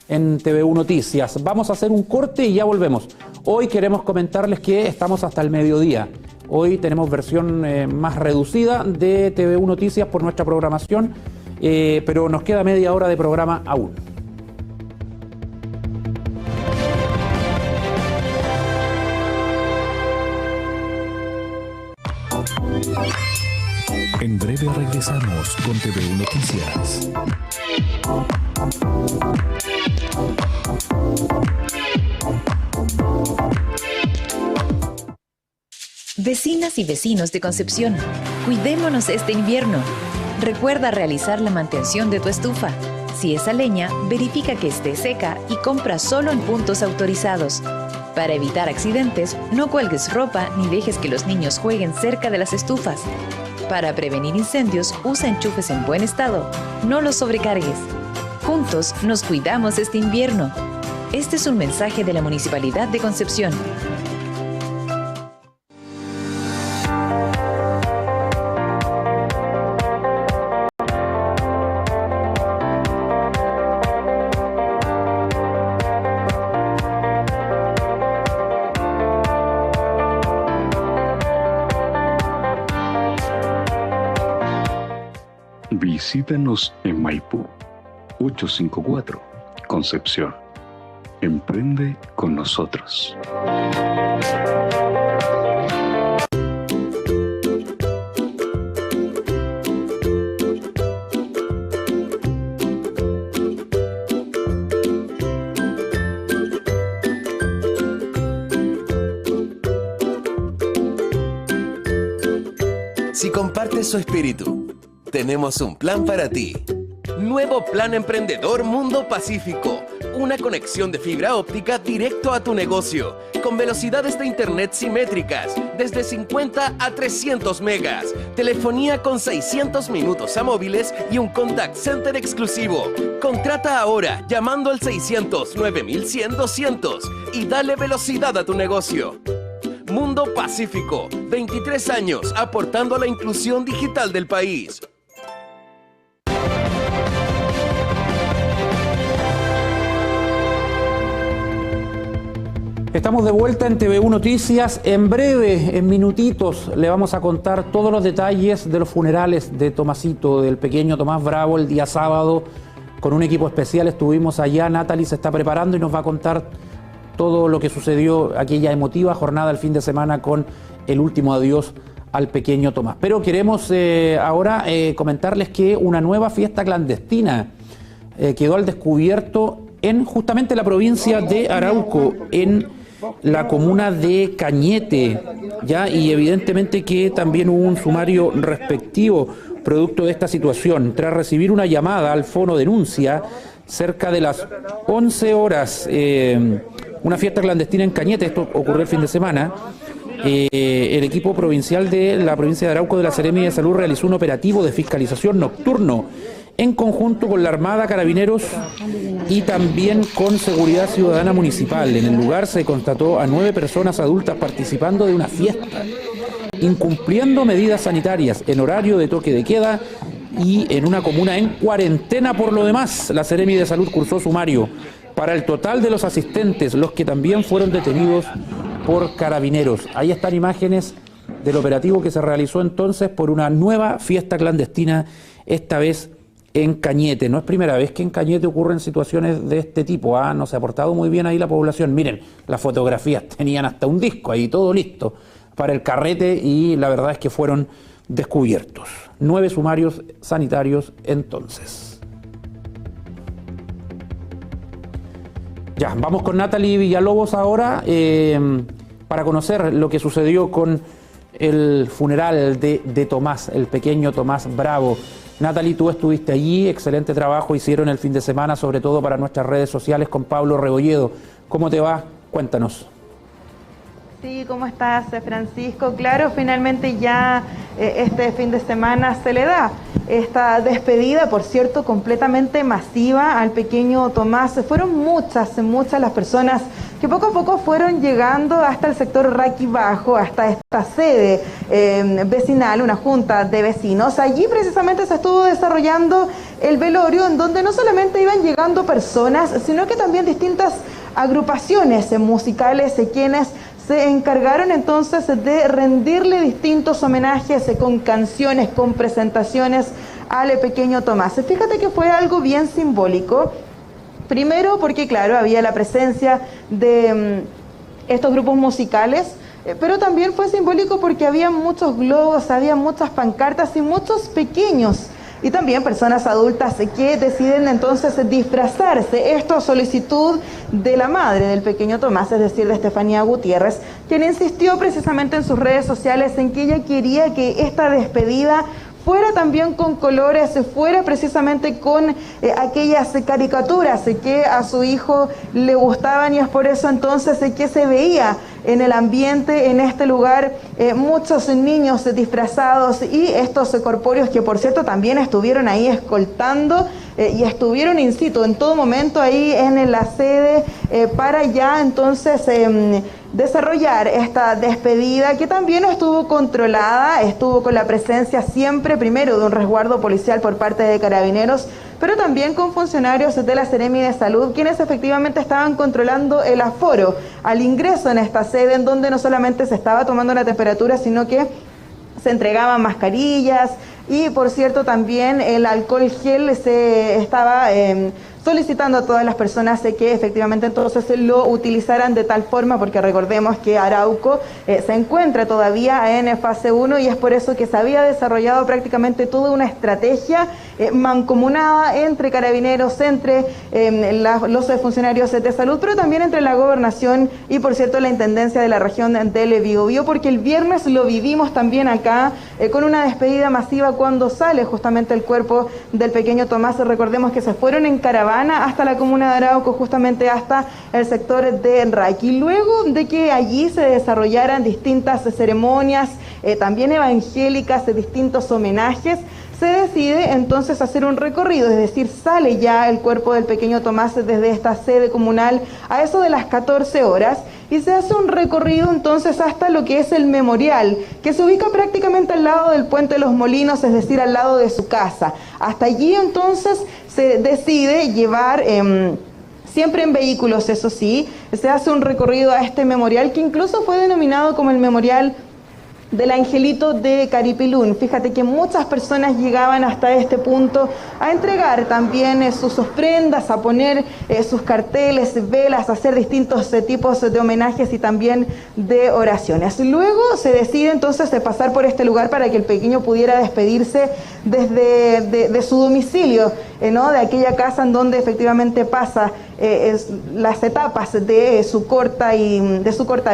en TVU Noticias. Vamos a hacer un corte y ya volvemos. Hoy queremos comentarles que estamos hasta el mediodía. Hoy tenemos versión más reducida de TVU Noticias por nuestra programación, pero nos queda media hora de programa aún. En breve regresamos con TVU Noticias. Vecinas y vecinos de Concepción, cuidémonos este invierno. Recuerda realizar la mantención de tu estufa. Si es a leña, verifica que esté seca y compra solo en puntos autorizados. Para evitar accidentes, no cuelgues ropa ni dejes que los niños jueguen cerca de las estufas. Para prevenir incendios, usa enchufes en buen estado. No los sobrecargues. Juntos nos cuidamos este invierno. Este es un mensaje de la Municipalidad de Concepción. Visítanos en Maipú, 854, Concepción. Emprende con nosotros. Si compartes su espíritu, tenemos un plan para ti. Nuevo Plan Emprendedor Mundo Pacífico. Una conexión de fibra óptica directo a tu negocio, con velocidades de internet simétricas, desde 50 a 300 megas, telefonía con 600 minutos a móviles y un contact center exclusivo. Contrata ahora llamando al 600 9100 200 y dale velocidad a tu negocio. Mundo Pacífico, 23 años aportando a la inclusión digital del país. Estamos de vuelta en TVU Noticias. En breve, en minutitos, le vamos a contar todos los detalles de los funerales de Tomasito, del pequeño Tomás Bravo, el día sábado. Con un equipo especial estuvimos allá. Natalie se está preparando y nos va a contar todo lo que sucedió, aquella emotiva jornada el fin de semana con el último adiós al pequeño Tomás. Pero queremos ahora comentarles que una nueva fiesta clandestina quedó al descubierto en justamente la provincia de Arauco, en la comuna de Cañete, ¿ya? Y evidentemente que también hubo un sumario respectivo producto de esta situación. Tras recibir una llamada al fono denuncia, cerca de las 11 horas, una fiesta clandestina en Cañete, esto ocurrió el fin de semana, el equipo provincial de la provincia de Arauco de la Seremi de Salud realizó un operativo de fiscalización nocturno en conjunto con la Armada, Carabineros y también con Seguridad Ciudadana Municipal. En el lugar se constató a 9 personas adultas participando de una fiesta, incumpliendo medidas sanitarias en horario de toque de queda y en una comuna en cuarentena. Por lo demás, la Seremi de Salud cursó sumario para el total de los asistentes, los que también fueron detenidos por Carabineros. Ahí están imágenes del operativo que se realizó entonces por una nueva fiesta clandestina, esta vez en Cañete. No es primera vez que en Cañete ocurren situaciones de este tipo. No se ha portado muy bien ahí la población. Miren, las fotografías tenían hasta un disco ahí, todo listo para el carrete, y la verdad es que fueron descubiertos. 9 sumarios sanitarios entonces. Ya, vamos con Natalie Villalobos ahora para conocer lo que sucedió con el funeral de Tomás, el pequeño Tomás Bravo. Natalie, tú estuviste allí, excelente trabajo hicieron el fin de semana, sobre todo para nuestras redes sociales con Pablo Rebolledo. ¿Cómo te va? Cuéntanos. Sí, ¿cómo estás, Francisco? Claro, finalmente ya este fin de semana se le da esta despedida, por cierto, completamente masiva al pequeño Tomás. Fueron muchas las personas que poco a poco fueron llegando hasta el sector Raqui Bajo, hasta esta sede vecinal, una junta de vecinos. Allí precisamente se estuvo desarrollando el velorio, en donde no solamente iban llegando personas, sino que también distintas agrupaciones musicales quienes se encargaron entonces de rendirle distintos homenajes con canciones, con presentaciones al pequeño Tomás. Fíjate que fue algo bien simbólico. Primero porque, claro, había la presencia de estos grupos musicales, pero también fue simbólico porque había muchos globos, había muchas pancartas y muchos pequeños y también personas adultas que deciden entonces disfrazarse. Esto a solicitud de la madre del pequeño Tomás, es decir, de Estefanía Gutiérrez, quien insistió precisamente en sus redes sociales en que ella quería que esta despedida fuera también con colores, fuera precisamente con aquellas caricaturas que a su hijo le gustaban, y es por eso entonces que se veía en el ambiente, en este lugar, muchos niños disfrazados y estos corpóreos que, por cierto, también estuvieron ahí escoltando y estuvieron in situ en todo momento ahí en la sede para ya entonces desarrollar esta despedida, que también estuvo controlada, estuvo con la presencia siempre, primero, de un resguardo policial por parte de Carabineros, pero también con funcionarios de la Seremi de Salud, quienes efectivamente estaban controlando el aforo al ingreso en esta sede, en donde no solamente se estaba tomando la temperatura, sino que se entregaban mascarillas y, por cierto, también el alcohol gel se estaba solicitando a todas las personas que efectivamente entonces lo utilizaran de tal forma, porque recordemos que Arauco se encuentra todavía en fase 1 y es por eso que se había desarrollado prácticamente toda una estrategia mancomunada entre Carabineros, entre los funcionarios de salud, pero también entre la gobernación y, por cierto, la intendencia de la región del Biobío, porque el viernes lo vivimos también acá con una despedida masiva cuando sale justamente el cuerpo del pequeño Tomás. Recordemos que se fueron en caravana hasta la comuna de Arauco, justamente hasta el sector de Raqui. Luego de que allí se desarrollaran distintas ceremonias, también evangélicas, distintos homenajes, se decide entonces hacer un recorrido, es decir, sale ya el cuerpo del pequeño Tomás desde esta sede comunal a eso de las 14 horas y se hace un recorrido entonces hasta lo que es el memorial, que se ubica prácticamente al lado del Puente de los Molinos, es decir, al lado de su casa. Hasta allí entonces se decide llevar, siempre en vehículos, eso sí, se hace un recorrido a este memorial que incluso fue denominado como el Memorial del Angelito de Caripilún. Fíjate que muchas personas llegaban hasta este punto a entregar también sus ofrendas, a poner sus carteles, velas, a hacer distintos tipos de homenajes y también de oraciones. Luego se decide entonces de pasar por este lugar para que el pequeño pudiera despedirse desde de su domicilio, ¿no? De aquella casa en donde efectivamente pasa las etapas de su corta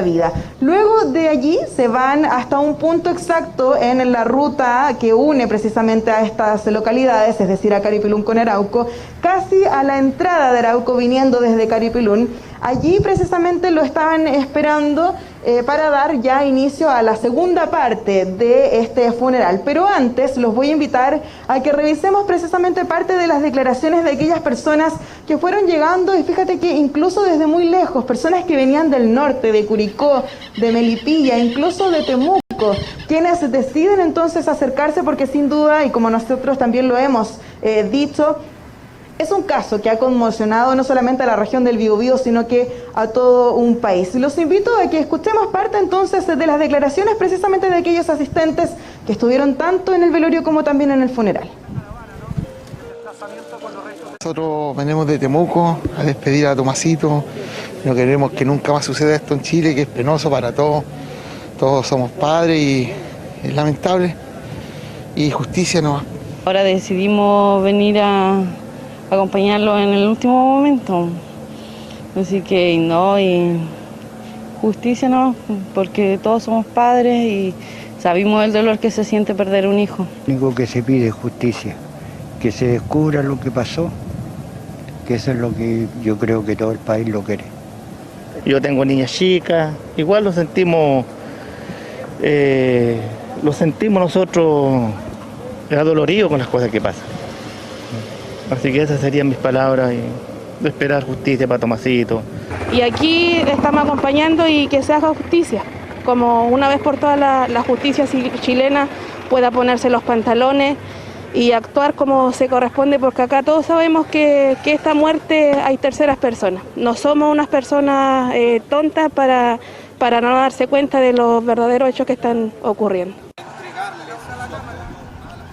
vida. Luego de allí se van hasta un punto exacto en la ruta que une precisamente a estas localidades, es decir, a Caripilún con Arauco, casi a la entrada de Arauco viniendo desde Caripilún. Allí precisamente lo estaban esperando para dar ya inicio a la segunda parte de este funeral. Pero antes los voy a invitar a que revisemos precisamente parte de las declaraciones de aquellas personas que fueron llegando, y fíjate que incluso desde muy lejos, personas que venían del norte, de Curicó, de Melipilla, incluso de Temuco, quienes deciden entonces acercarse porque sin duda, y como nosotros también lo hemos dicho, es un caso que ha conmocionado no solamente a la región del Biobío, sino que a todo un país. Los invito a que escuchemos parte entonces de las declaraciones precisamente de aquellos asistentes que estuvieron tanto en el velorio como también en el funeral. Nosotros venimos de Temuco a despedir a Tomasito. No queremos que nunca más suceda esto en Chile, que es penoso para todos. Todos somos padres y es lamentable. Y justicia nomás. Ahora decidimos venir a acompañarlo en el último momento. Así que no, y justicia no, porque todos somos padres y sabemos el dolor que se siente perder un hijo. Lo único que se pide es justicia, que se descubra lo que pasó, que eso es lo que yo creo que todo el país lo quiere. Yo tengo niñas chicas, igual lo sentimos nosotros adoloridos con las cosas que pasan. Así que esas serían mis palabras, y de esperar justicia para Tomasito. Y aquí estamos acompañando y que se haga justicia, como una vez por todas la justicia chilena pueda ponerse los pantalones y actuar como se corresponde, porque acá todos sabemos que esta muerte hay terceras personas. No somos unas personas tontas para no darse cuenta de los verdaderos hechos que están ocurriendo.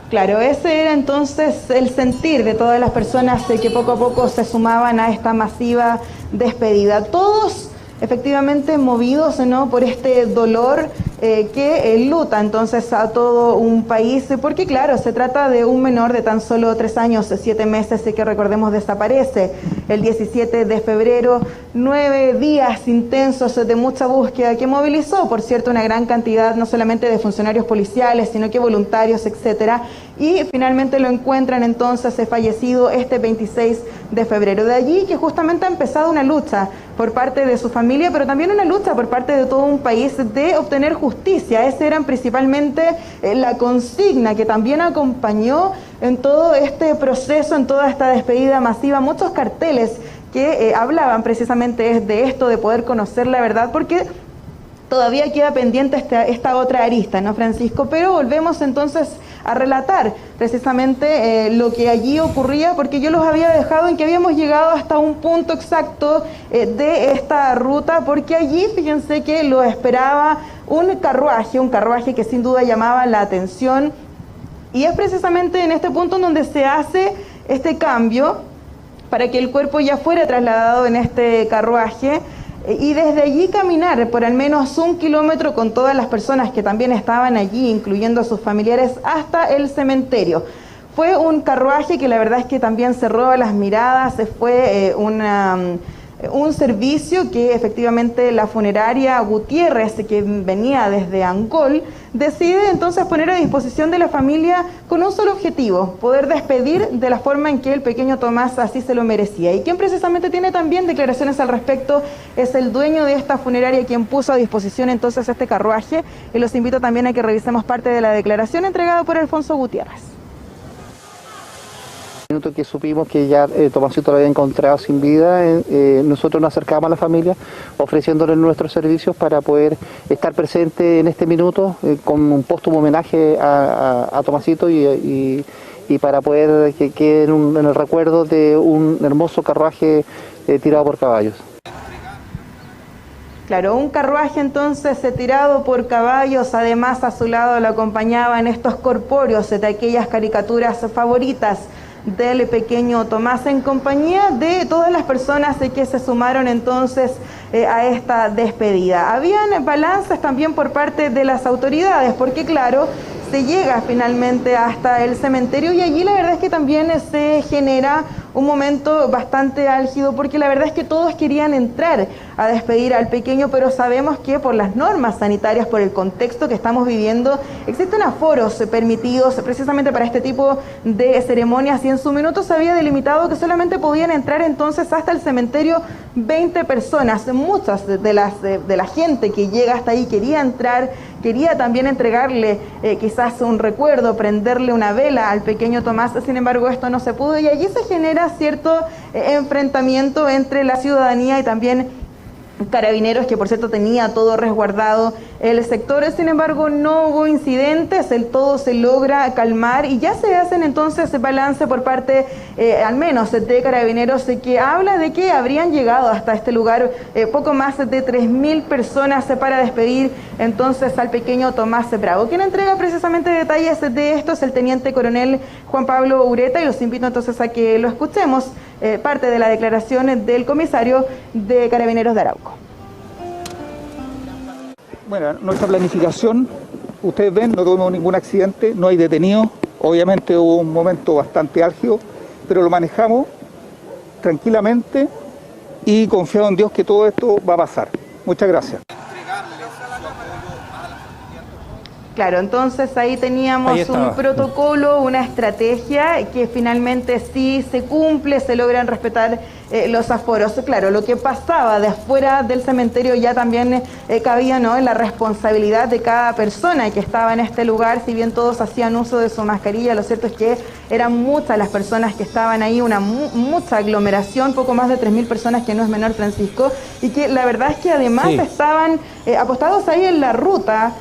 Claro, ese era entonces el sentir de todas las personas que poco a poco se sumaban a esta masiva despedida. Todos efectivamente movidos, ¿no?, por este dolor que luta entonces a todo un país, porque claro, se trata de un menor de tan solo 3 años, 7 meses, que recordemos desaparece el 17 de febrero, 9 días intensos de mucha búsqueda que movilizó, por cierto, una gran cantidad no solamente de funcionarios policiales, sino que voluntarios, etcétera, y finalmente lo encuentran entonces fallecido este 26 de febrero. De allí que justamente ha empezado una lucha por parte de su familia, pero también una lucha por parte de todo un país de obtener justicia. Esa era principalmente la consigna que también acompañó en todo este proceso, en toda esta despedida masiva, muchos carteles que hablaban precisamente de esto, de poder conocer la verdad, porque todavía queda pendiente esta otra arista, ¿no, Francisco? Pero volvemos entonces a relatar precisamente lo que allí ocurría, porque yo los había dejado en que habíamos llegado hasta un punto exacto de esta ruta, porque allí fíjense que lo esperaba un carruaje que sin duda llamaba la atención, y es precisamente en este punto en donde se hace este cambio para que el cuerpo ya fuera trasladado en este carruaje, y desde allí caminar por al menos 1 kilómetro con todas las personas que también estaban allí, incluyendo a sus familiares, hasta el cementerio. Fue un carruaje que la verdad es que también cerró las miradas, fue un servicio que efectivamente la funeraria Gutiérrez, que venía desde Angol, decide entonces poner a disposición de la familia con un solo objetivo: poder despedir de la forma en que el pequeño Tomás así se lo merecía. Y quien precisamente tiene también declaraciones al respecto es el dueño de esta funeraria, quien puso a disposición entonces este carruaje, y los invito también a que revisemos parte de la declaración entregada por Alfonso Gutiérrez. Minuto que supimos que ya Tomasito lo había encontrado sin vida, nosotros nos acercamos a la familia ofreciéndole nuestros servicios para poder estar presente en este minuto con un póstumo homenaje a Tomasito y para poder que quede en el recuerdo de un hermoso carruaje tirado por caballos. Claro, un carruaje entonces tirado por caballos, además a su lado lo acompañaban estos corpóreos de aquellas caricaturas favoritas del pequeño Tomás, en compañía de todas las personas que se sumaron entonces a esta despedida. Habían balances también por parte de las autoridades, porque claro, se llega finalmente hasta el cementerio, y allí la verdad es que también se genera un momento bastante álgido, porque la verdad es que todos querían entrar a despedir al pequeño, pero sabemos que por las normas sanitarias, por el contexto que estamos viviendo, existen aforos permitidos precisamente para este tipo de ceremonias, y en su minuto se había delimitado que solamente podían entrar entonces hasta el cementerio 20 personas. Muchas de la gente que llega hasta ahí quería entrar, quería también entregarle quizás un recuerdo, prenderle una vela al pequeño Tomás. Sin embargo, esto no se pudo, y allí se genera cierto enfrentamiento entre la ciudadanía y también Carabineros, que por cierto tenía todo resguardado el sector. Sin embargo, no hubo incidentes, el todo se logra calmar, y ya se hacen entonces balance por parte al menos de Carabineros, que habla de que habrían llegado hasta este lugar poco más de 3.000 personas para despedir entonces al pequeño Tomás Bravo. Quien entrega precisamente detalles de esto es el teniente coronel Juan Pablo Ureta, y los invito entonces a que lo escuchemos, parte de la declaración del comisario de Carabineros de Arauco. Bueno, nuestra planificación, ustedes ven, no tuvimos ningún accidente, no hay detenidos. Obviamente hubo un momento bastante álgido, pero lo manejamos tranquilamente y confiado en Dios que todo esto va a pasar. Muchas gracias. Claro, entonces ahí teníamos un protocolo, una estrategia que finalmente sí se cumple, se logran respetar los aforos. Claro, lo que pasaba de afuera del cementerio ya también cabía, ¿no?, en la responsabilidad de cada persona que estaba en este lugar. Si bien todos hacían uso de su mascarilla, lo cierto es que eran muchas las personas que estaban ahí, mucha aglomeración, poco más de 3.000 personas, que no es menor, Francisco, y que la verdad es que además estaban apostados ahí en la ruta,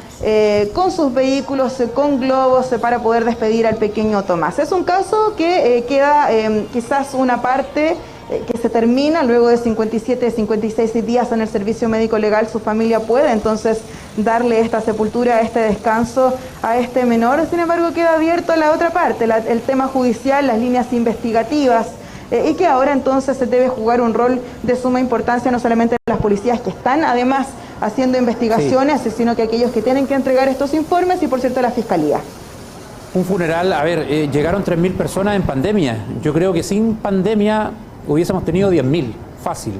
con sus vehículos, con globos, para poder despedir al pequeño Tomás. Es un caso que queda quizás una parte que se termina luego de 57, 56 días en el servicio médico legal. Su familia puede entonces darle esta sepultura, este descanso a este menor. Sin embargo, queda abierto la otra parte, el tema judicial, las líneas investigativas, y que ahora entonces se debe jugar un rol de suma importancia, no solamente las policías que están además haciendo investigaciones, sino que aquellos que tienen que entregar estos informes, y por cierto la Fiscalía. Un funeral, a ver, llegaron 3.000 personas en pandemia. Yo creo que sin pandemia hubiésemos tenido 10.000, fácil,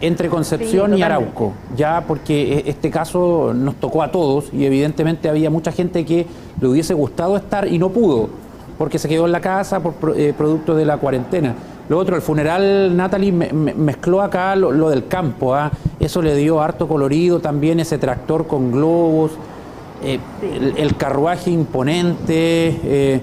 entre Concepción y Arauco, ya, porque este caso nos tocó a todos y evidentemente había mucha gente que le hubiese gustado estar y no pudo, porque se quedó en la casa por producto de la cuarentena. Lo otro, el funeral, Natalie, mezcló acá lo del campo, eso le dio harto colorido también, ese tractor con globos, el carruaje imponente,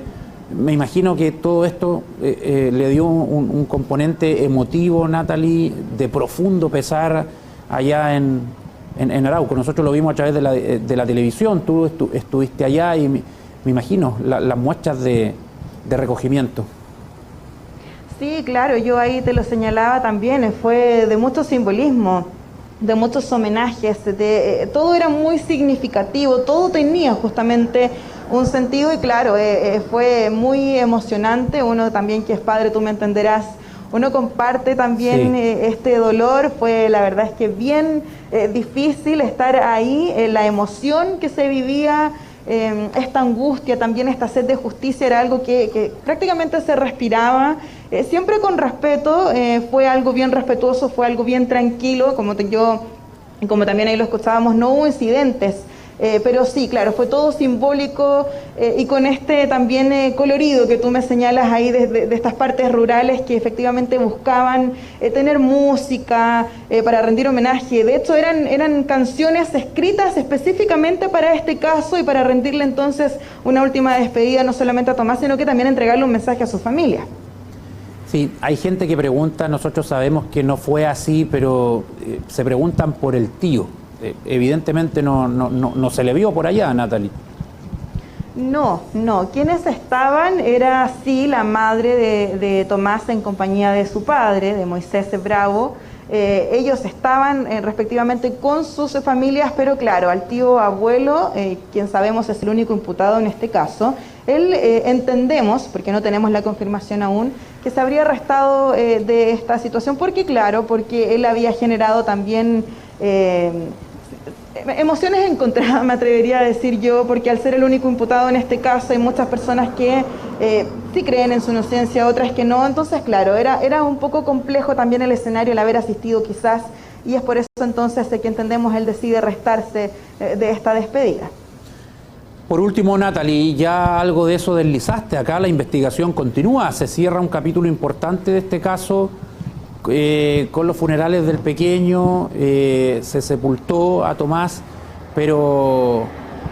me imagino que todo esto le dio un componente emotivo, Natalie, de profundo pesar allá en Arauco. Nosotros lo vimos a través de la televisión, tú estuviste allá y me imagino las muestras de recogimiento. Sí, claro, yo ahí te lo señalaba también, fue de mucho simbolismo, de muchos homenajes, todo era muy significativo, todo tenía justamente un sentido, y claro, fue muy emocionante. Uno también que es padre, tú me entenderás, uno comparte también este dolor. Fue, la verdad es que bien difícil estar ahí, la emoción que se vivía, esta angustia, también esta sed de justicia, era algo que prácticamente se respiraba, siempre con respeto. Fue algo bien respetuoso, fue algo bien tranquilo, como también ahí lo escuchábamos, no hubo incidentes. Pero sí, claro, fue todo simbólico, y con este también colorido que tú me señalas ahí de estas partes rurales que efectivamente buscaban tener música para rendir homenaje. De hecho, eran canciones escritas específicamente para este caso y para rendirle entonces una última despedida no solamente a Tomás, sino que también entregarle un mensaje a su familia. Sí, hay gente que pregunta, nosotros sabemos que no fue así, pero se preguntan por el tío. Evidentemente no se le vio por allá, Natalie. No. Quienes estaban era sí la madre de Tomás en compañía de su padre, de Moisés Bravo. Ellos estaban respectivamente con sus familias, pero claro, al tío abuelo, quien sabemos es el único imputado en este caso, él entendemos, porque no tenemos la confirmación aún, que se habría arrestado de esta situación, porque él había generado también emociones encontradas, me atrevería a decir yo, porque al ser el único imputado en este caso hay muchas personas que sí creen en su inocencia, otras que no. Entonces, claro, era un poco complejo también el escenario, el haber asistido quizás, y es por eso entonces que entendemos él decide restarse de esta despedida. Por último, Natalie, ya algo de eso deslizaste, acá la investigación continúa, se cierra un capítulo importante de este caso. Con los funerales del pequeño, se sepultó a Tomás, pero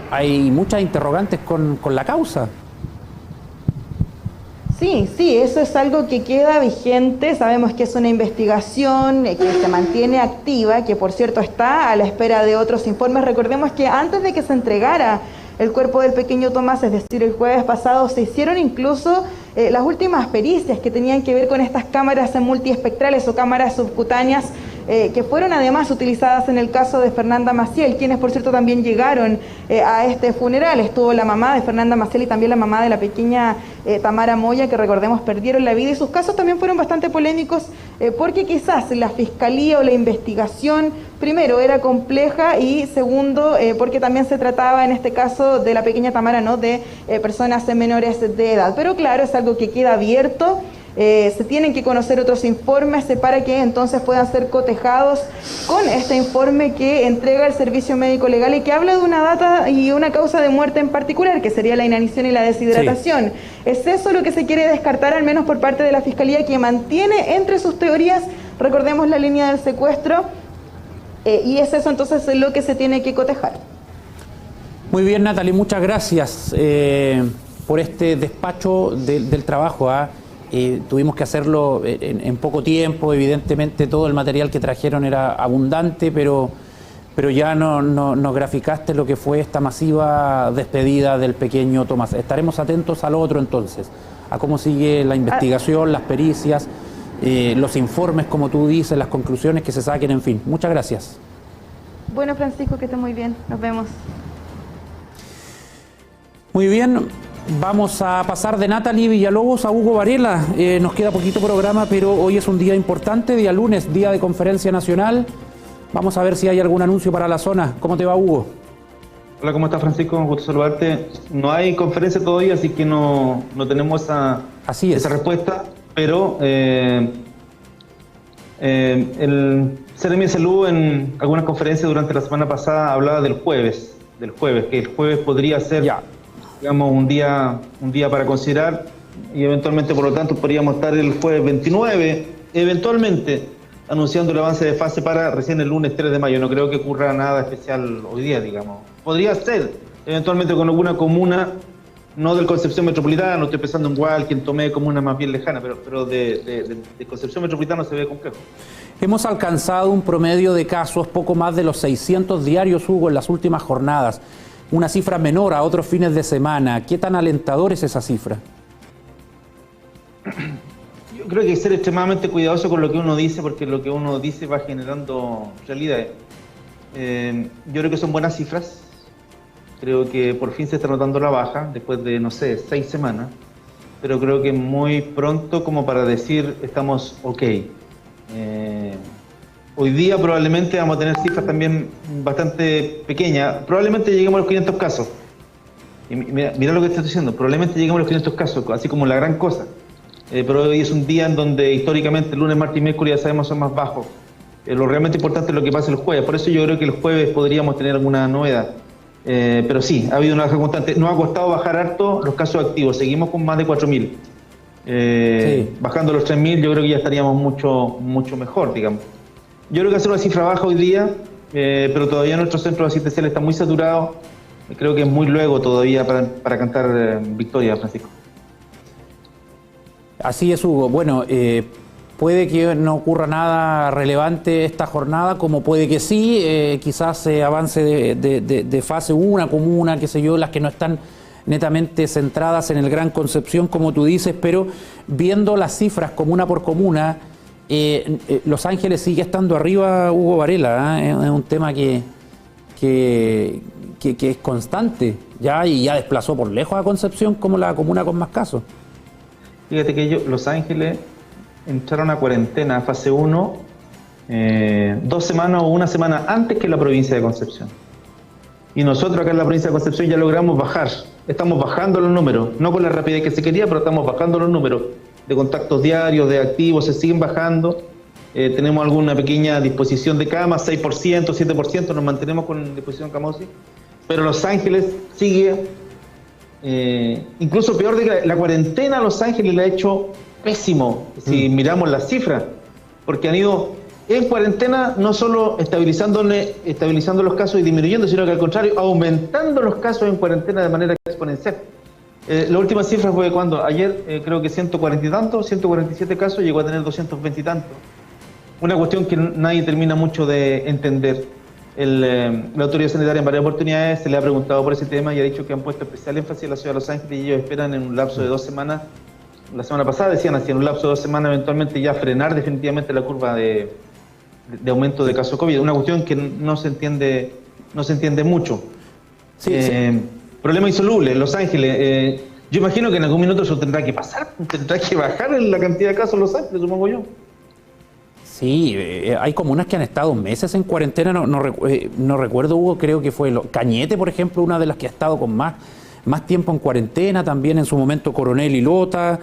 hay muchas interrogantes con la causa. Sí, eso es algo que queda vigente. Sabemos que es una investigación que se mantiene activa, que por cierto está a la espera de otros informes. Recordemos que antes de que se entregara el cuerpo del pequeño Tomás, es decir, el jueves pasado, se hicieron incluso las últimas pericias que tenían que ver con estas cámaras multiespectrales o cámaras subcutáneas que fueron además utilizadas en el caso de Fernanda Maciel, quienes por cierto también llegaron a este funeral. Estuvo la mamá de Fernanda Maciel y también la mamá de la pequeña Tamara Moya, que recordemos perdieron la vida, y sus casos también fueron bastante polémicos porque quizás la fiscalía o la investigación, primero, era compleja, y segundo, porque también se trataba en este caso de la pequeña Tamara, ¿no?, de personas menores de edad. Pero claro, es algo que queda abierto. Se tienen que conocer otros informes para que entonces puedan ser cotejados con este informe que entrega el Servicio Médico Legal y que habla de una data y una causa de muerte en particular, que sería la inanición y la deshidratación. Sí. Es eso lo que se quiere descartar, al menos por parte de la Fiscalía, que mantiene entre sus teorías, recordemos, la línea del secuestro, y es eso entonces lo que se tiene que cotejar. Muy bien, Natalie, muchas gracias por este despacho del trabajo. Tuvimos que hacerlo en poco tiempo. Evidentemente todo el material que trajeron era abundante, pero ya nos graficaste lo que fue esta masiva despedida del pequeño Tomás. Estaremos atentos a lo otro entonces, a cómo sigue la investigación, las pericias, los informes, como tú dices, las conclusiones que se saquen, en fin. Muchas gracias. Bueno, Francisco, que esté muy bien. Nos vemos. Muy bien. Vamos a pasar de Natalie Villalobos a Hugo Varela. Nos queda poquito programa, pero hoy es un día importante, día lunes, día de conferencia nacional. Vamos a ver si hay algún anuncio para la zona. ¿Cómo te va, Hugo? Hola, ¿cómo estás, Francisco? Un gusto saludarte. No hay conferencia todavía, así que no tenemos esa respuesta, pero el Seremi de Salud en algunas conferencias durante la semana pasada hablaba del jueves, que el jueves podría ser... digamos, un día para considerar, y eventualmente, por lo tanto, podríamos estar el jueves 29, eventualmente, anunciando el avance de fase para recién el lunes 3 de mayo. No creo que ocurra nada especial hoy día, digamos. Podría ser, eventualmente, con alguna comuna, no del Concepción Metropolitana, no estoy pensando en Hualqui, Tomé, comuna más bien lejana, pero de Concepción Metropolitana se ve complejo. Hemos alcanzado un promedio de casos poco más de los 600 diarios, Hugo, en las últimas jornadas. Una cifra menor a otros fines de semana. ¿Qué tan alentador es esa cifra? Yo creo que hay que ser extremadamente cuidadoso con lo que uno dice, porque lo que uno dice va generando realidades. Yo creo que son buenas cifras. Creo que por fin se está notando la baja, después de, 6 semanas. Pero creo que muy pronto como para decir estamos ok. Hoy día probablemente vamos a tener cifras también bastante pequeñas. Probablemente lleguemos a los 500 casos. Y mira lo que estoy diciendo. Probablemente lleguemos a los 500 casos, así como la gran cosa. Pero hoy es un día en donde históricamente lunes, martes y miércoles ya sabemos son más bajos. Lo realmente importante es lo que pasa el jueves. Por eso yo creo que el jueves podríamos tener alguna novedad. Pero sí, ha habido una baja constante. Nos ha costado bajar harto los casos activos. Seguimos con más de 4.000. Bajando los 3.000 yo creo que ya estaríamos mucho mejor, digamos. Yo creo que hacer una cifra baja hoy día, pero todavía nuestro centro asistencial está muy saturado. Creo que es muy luego todavía para cantar victoria, Francisco. Así es, Hugo. Bueno, puede que no ocurra nada relevante esta jornada, como puede que sí. Quizás se avance de fase 1, comuna, qué sé yo, las que no están netamente centradas en el Gran Concepción, como tú dices, pero viendo las cifras comuna por comuna, Los Ángeles sigue estando arriba, Hugo Varela, es un tema que es constante ya, y ya desplazó por lejos a Concepción como la comuna con más casos. Fíjate que Los Ángeles entraron a cuarentena, fase 1, 2 semanas o 1 semana antes que la provincia de Concepción. Y nosotros acá en la provincia de Concepción ya logramos bajar, estamos bajando los números, no con la rapidez que se quería, pero estamos bajando los números de contactos diarios, de activos, se siguen bajando. Tenemos alguna pequeña disposición de camas, 6%, 7%, nos mantenemos con disposición camosi, pero Los Ángeles sigue, incluso peor de que la cuarentena. Los Ángeles la ha hecho pésimo, si miramos las cifras, porque han ido en cuarentena no solo estabilizando los casos y disminuyendo, sino que al contrario, aumentando los casos en cuarentena de manera exponencial. La última cifra fue cuando ayer, creo que 140 y tantos, 147 casos, llegó a tener 220 y tantos. Una cuestión que nadie termina mucho de entender. La autoridad sanitaria en varias oportunidades se le ha preguntado por ese tema y ha dicho que han puesto especial énfasis en la ciudad de Los Ángeles y ellos esperan en un lapso de 2 semanas. La semana pasada decían así, en un lapso de 2 semanas eventualmente ya frenar definitivamente la curva de aumento de casos COVID. Una cuestión que no se entiende mucho. Problema insoluble en Los Ángeles. Yo imagino que en algún minuto eso tendrá que pasar, tendrá que bajar en la cantidad de casos en Los Ángeles, supongo yo. Sí, hay comunas que han estado meses en cuarentena, no recuerdo, Hugo, creo que fue Cañete, por ejemplo, una de las que ha estado con más tiempo en cuarentena, también en su momento Coronel y Lota.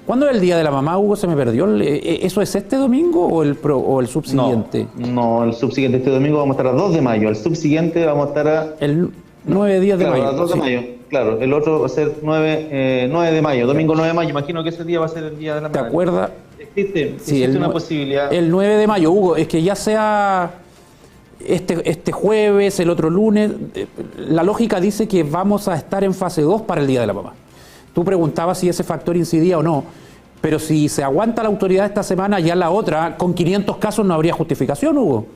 ¿Cuándo es el Día de la Mamá, Hugo? Se me perdió. ¿Eso es este domingo o el subsiguiente? No, el subsiguiente. Este domingo vamos a estar a 2 de mayo. El subsiguiente vamos a estar a... El 9 días de claro, mayo. A 2 de mayo. Claro, el otro va a ser 9 de mayo. Domingo 9 de mayo. Imagino que ese día va a ser el Día de la Madre. ¿Te acuerdas? Existe una posibilidad. El 9 de mayo, Hugo, es que ya sea este jueves, el otro lunes, la lógica dice que vamos a estar en fase 2 para el Día de la Mamá. Tú preguntabas si ese factor incidía o no, pero si se aguanta la autoridad esta semana, ya la otra, con 500 casos no habría justificación, Hugo.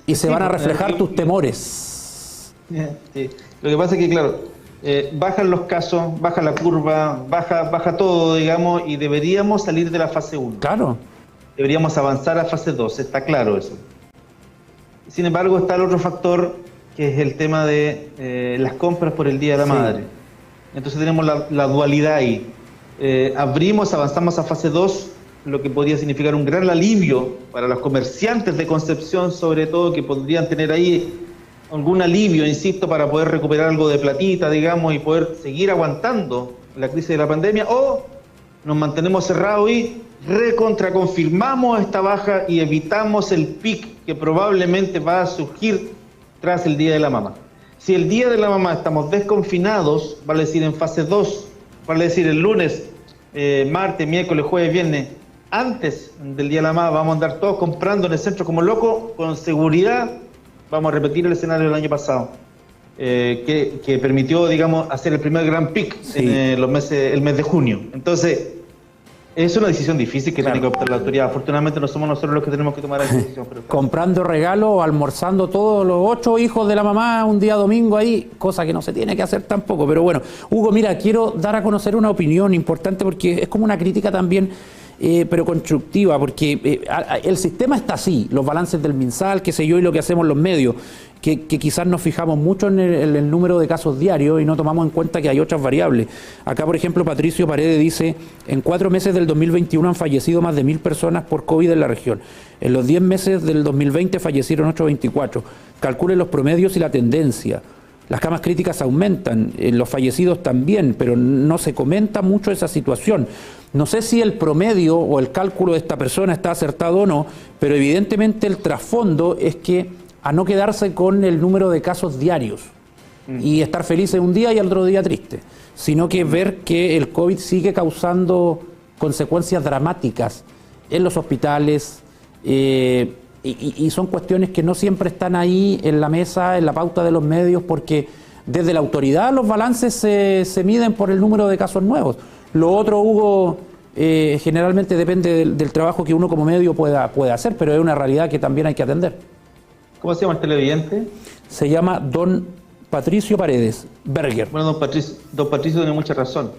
Y se van a reflejar tus temores. Sí. Lo que pasa es que, claro, bajan los casos, baja la curva, baja todo, digamos, y deberíamos salir de la fase 1. Claro. Deberíamos avanzar a fase 2, está claro eso. Sin embargo, está el otro factor, que es el tema de las compras por el Día de la Madre. Entonces tenemos la dualidad ahí. Avanzamos a fase 2, lo que podría significar un gran alivio para los comerciantes de Concepción, sobre todo, que podrían tener ahí algún alivio, insisto, para poder recuperar algo de platita, digamos, y poder seguir aguantando la crisis de la pandemia, o nos mantenemos cerrados y recontraconfirmamos esta baja y evitamos el pic que probablemente va a surgir tras el Día de la Mamá. Si el Día de la Mamá estamos desconfinados, vale decir en fase 2, vale decir el lunes, martes, miércoles, jueves, viernes, antes del Día de la Mamá vamos a andar todos comprando en el centro como locos, con seguridad vamos a repetir el escenario del año pasado, que permitió, digamos, hacer el primer gran pic en el mes de junio. Entonces, es una decisión difícil que tiene que optar la autoridad. Afortunadamente no somos nosotros los que tenemos que tomar esa decisión. Pero comprando regalos, almorzando todos los 8 hijos de la mamá un día domingo ahí, cosa que no se tiene que hacer tampoco. Pero bueno, Hugo, mira, quiero dar a conocer una opinión importante porque es como una crítica también, pero constructiva, porque el sistema está así, los balances del MinSal, qué sé yo, y lo que hacemos los medios, que quizás nos fijamos mucho en el número de casos diarios y no tomamos en cuenta que hay otras variables. Acá, por ejemplo, Patricio Paredes dice, en 4 meses del 2021 han fallecido más de 1.000 personas por COVID en la región. En los 10 meses del 2020 fallecieron 824. Calculen los promedios y la tendencia. Las camas críticas aumentan, los fallecidos también, pero no se comenta mucho esa situación. No sé si el promedio o el cálculo de esta persona está acertado o no, pero evidentemente el trasfondo es que a no quedarse con el número de casos diarios y estar felices un día y al otro día triste, sino que ver que el COVID sigue causando consecuencias dramáticas en los hospitales y son cuestiones que no siempre están ahí en la mesa, en la pauta de los medios, porque desde la autoridad los balances se miden por el número de casos nuevos. Lo otro, Hugo, generalmente depende del trabajo que uno como medio pueda hacer, pero es una realidad que también hay que atender. ¿Cómo se llama el televidente? Se llama don Patricio Paredes Berger. Bueno, don Patricio tiene mucha razón.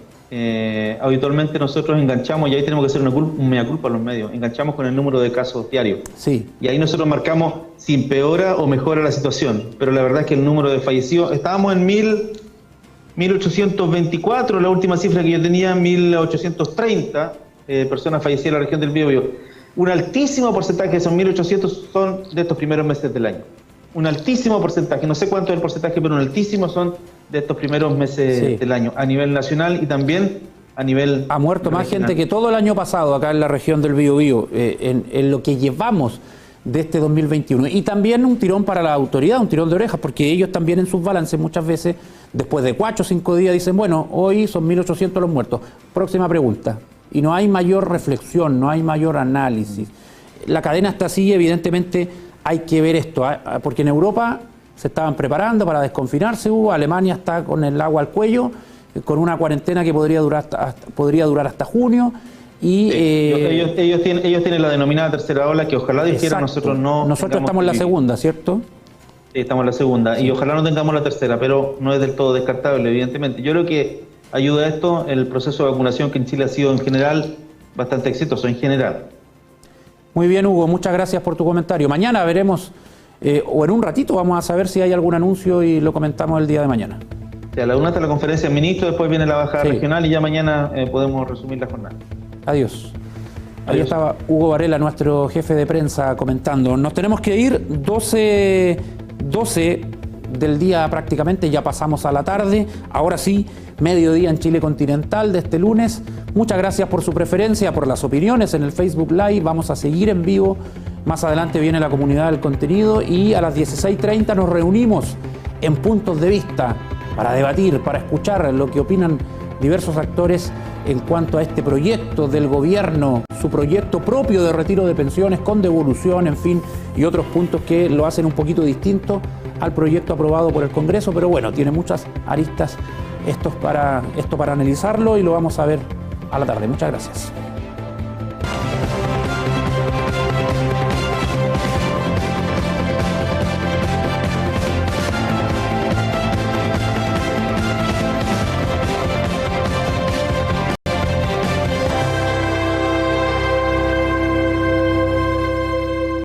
Habitualmente nosotros enganchamos, y ahí tenemos que hacer un mea culpa a los medios, enganchamos con el número de casos diarios. Sí. Y ahí nosotros marcamos si empeora o mejora la situación. Pero la verdad es que el número de fallecidos, estábamos en 1.824, la última cifra que yo tenía, 1.830 personas fallecidas en la región del Biobío. Un altísimo porcentaje, son 1.800, son de estos primeros meses del año. Un altísimo porcentaje, no sé cuánto es el porcentaje, pero un altísimo son de estos primeros meses del año, a nivel nacional y también a nivel... Ha muerto más gente que todo el año pasado acá en la región del Biobío, en lo que llevamos de este 2021. Y también un tirón para la autoridad, un tirón de orejas, porque ellos también en sus balances muchas veces, después de 4 o 5 días, dicen, bueno, hoy son 1.800 los muertos. Próxima pregunta. Y no hay mayor reflexión, no hay mayor análisis. La cadena está así y evidentemente hay que ver esto, porque en Europa se estaban preparando para desconfinarse, Alemania está con el agua al cuello, con una cuarentena que podría durar hasta junio. Y ellos tienen la denominada tercera ola, que ojalá dijera, nosotros no. Nosotros estamos en la segunda, ¿cierto? Sí, estamos en la segunda, y ojalá no tengamos la tercera, pero no es del todo descartable, evidentemente. Yo creo que ayuda a esto el proceso de vacunación, que en Chile ha sido en general bastante exitoso, en general. Muy bien, Hugo, muchas gracias por tu comentario. Mañana veremos, o en un ratito vamos a saber si hay algún anuncio y lo comentamos el día de mañana. Sí, a la 1 está la conferencia del ministro, después viene la bajada regional y ya mañana podemos resumir la jornada. Adiós. Ahí estaba Hugo Varela, nuestro jefe de prensa, comentando. Nos tenemos que ir 12 del día prácticamente, ya pasamos a la tarde. Ahora sí, mediodía en Chile continental de este lunes. Muchas gracias por su preferencia, por las opiniones en el Facebook Live. Vamos a seguir en vivo. Más adelante viene la comunidad del contenido y a las 16:30 nos reunimos en Puntos de Vista para debatir, para escuchar lo que opinan diversos actores en cuanto a este proyecto del gobierno, su proyecto propio de retiro de pensiones con devolución, en fin, y otros puntos que lo hacen un poquito distinto al proyecto aprobado por el Congreso, pero bueno, tiene muchas aristas esto para analizarlo y lo vamos a ver a la tarde. Muchas gracias.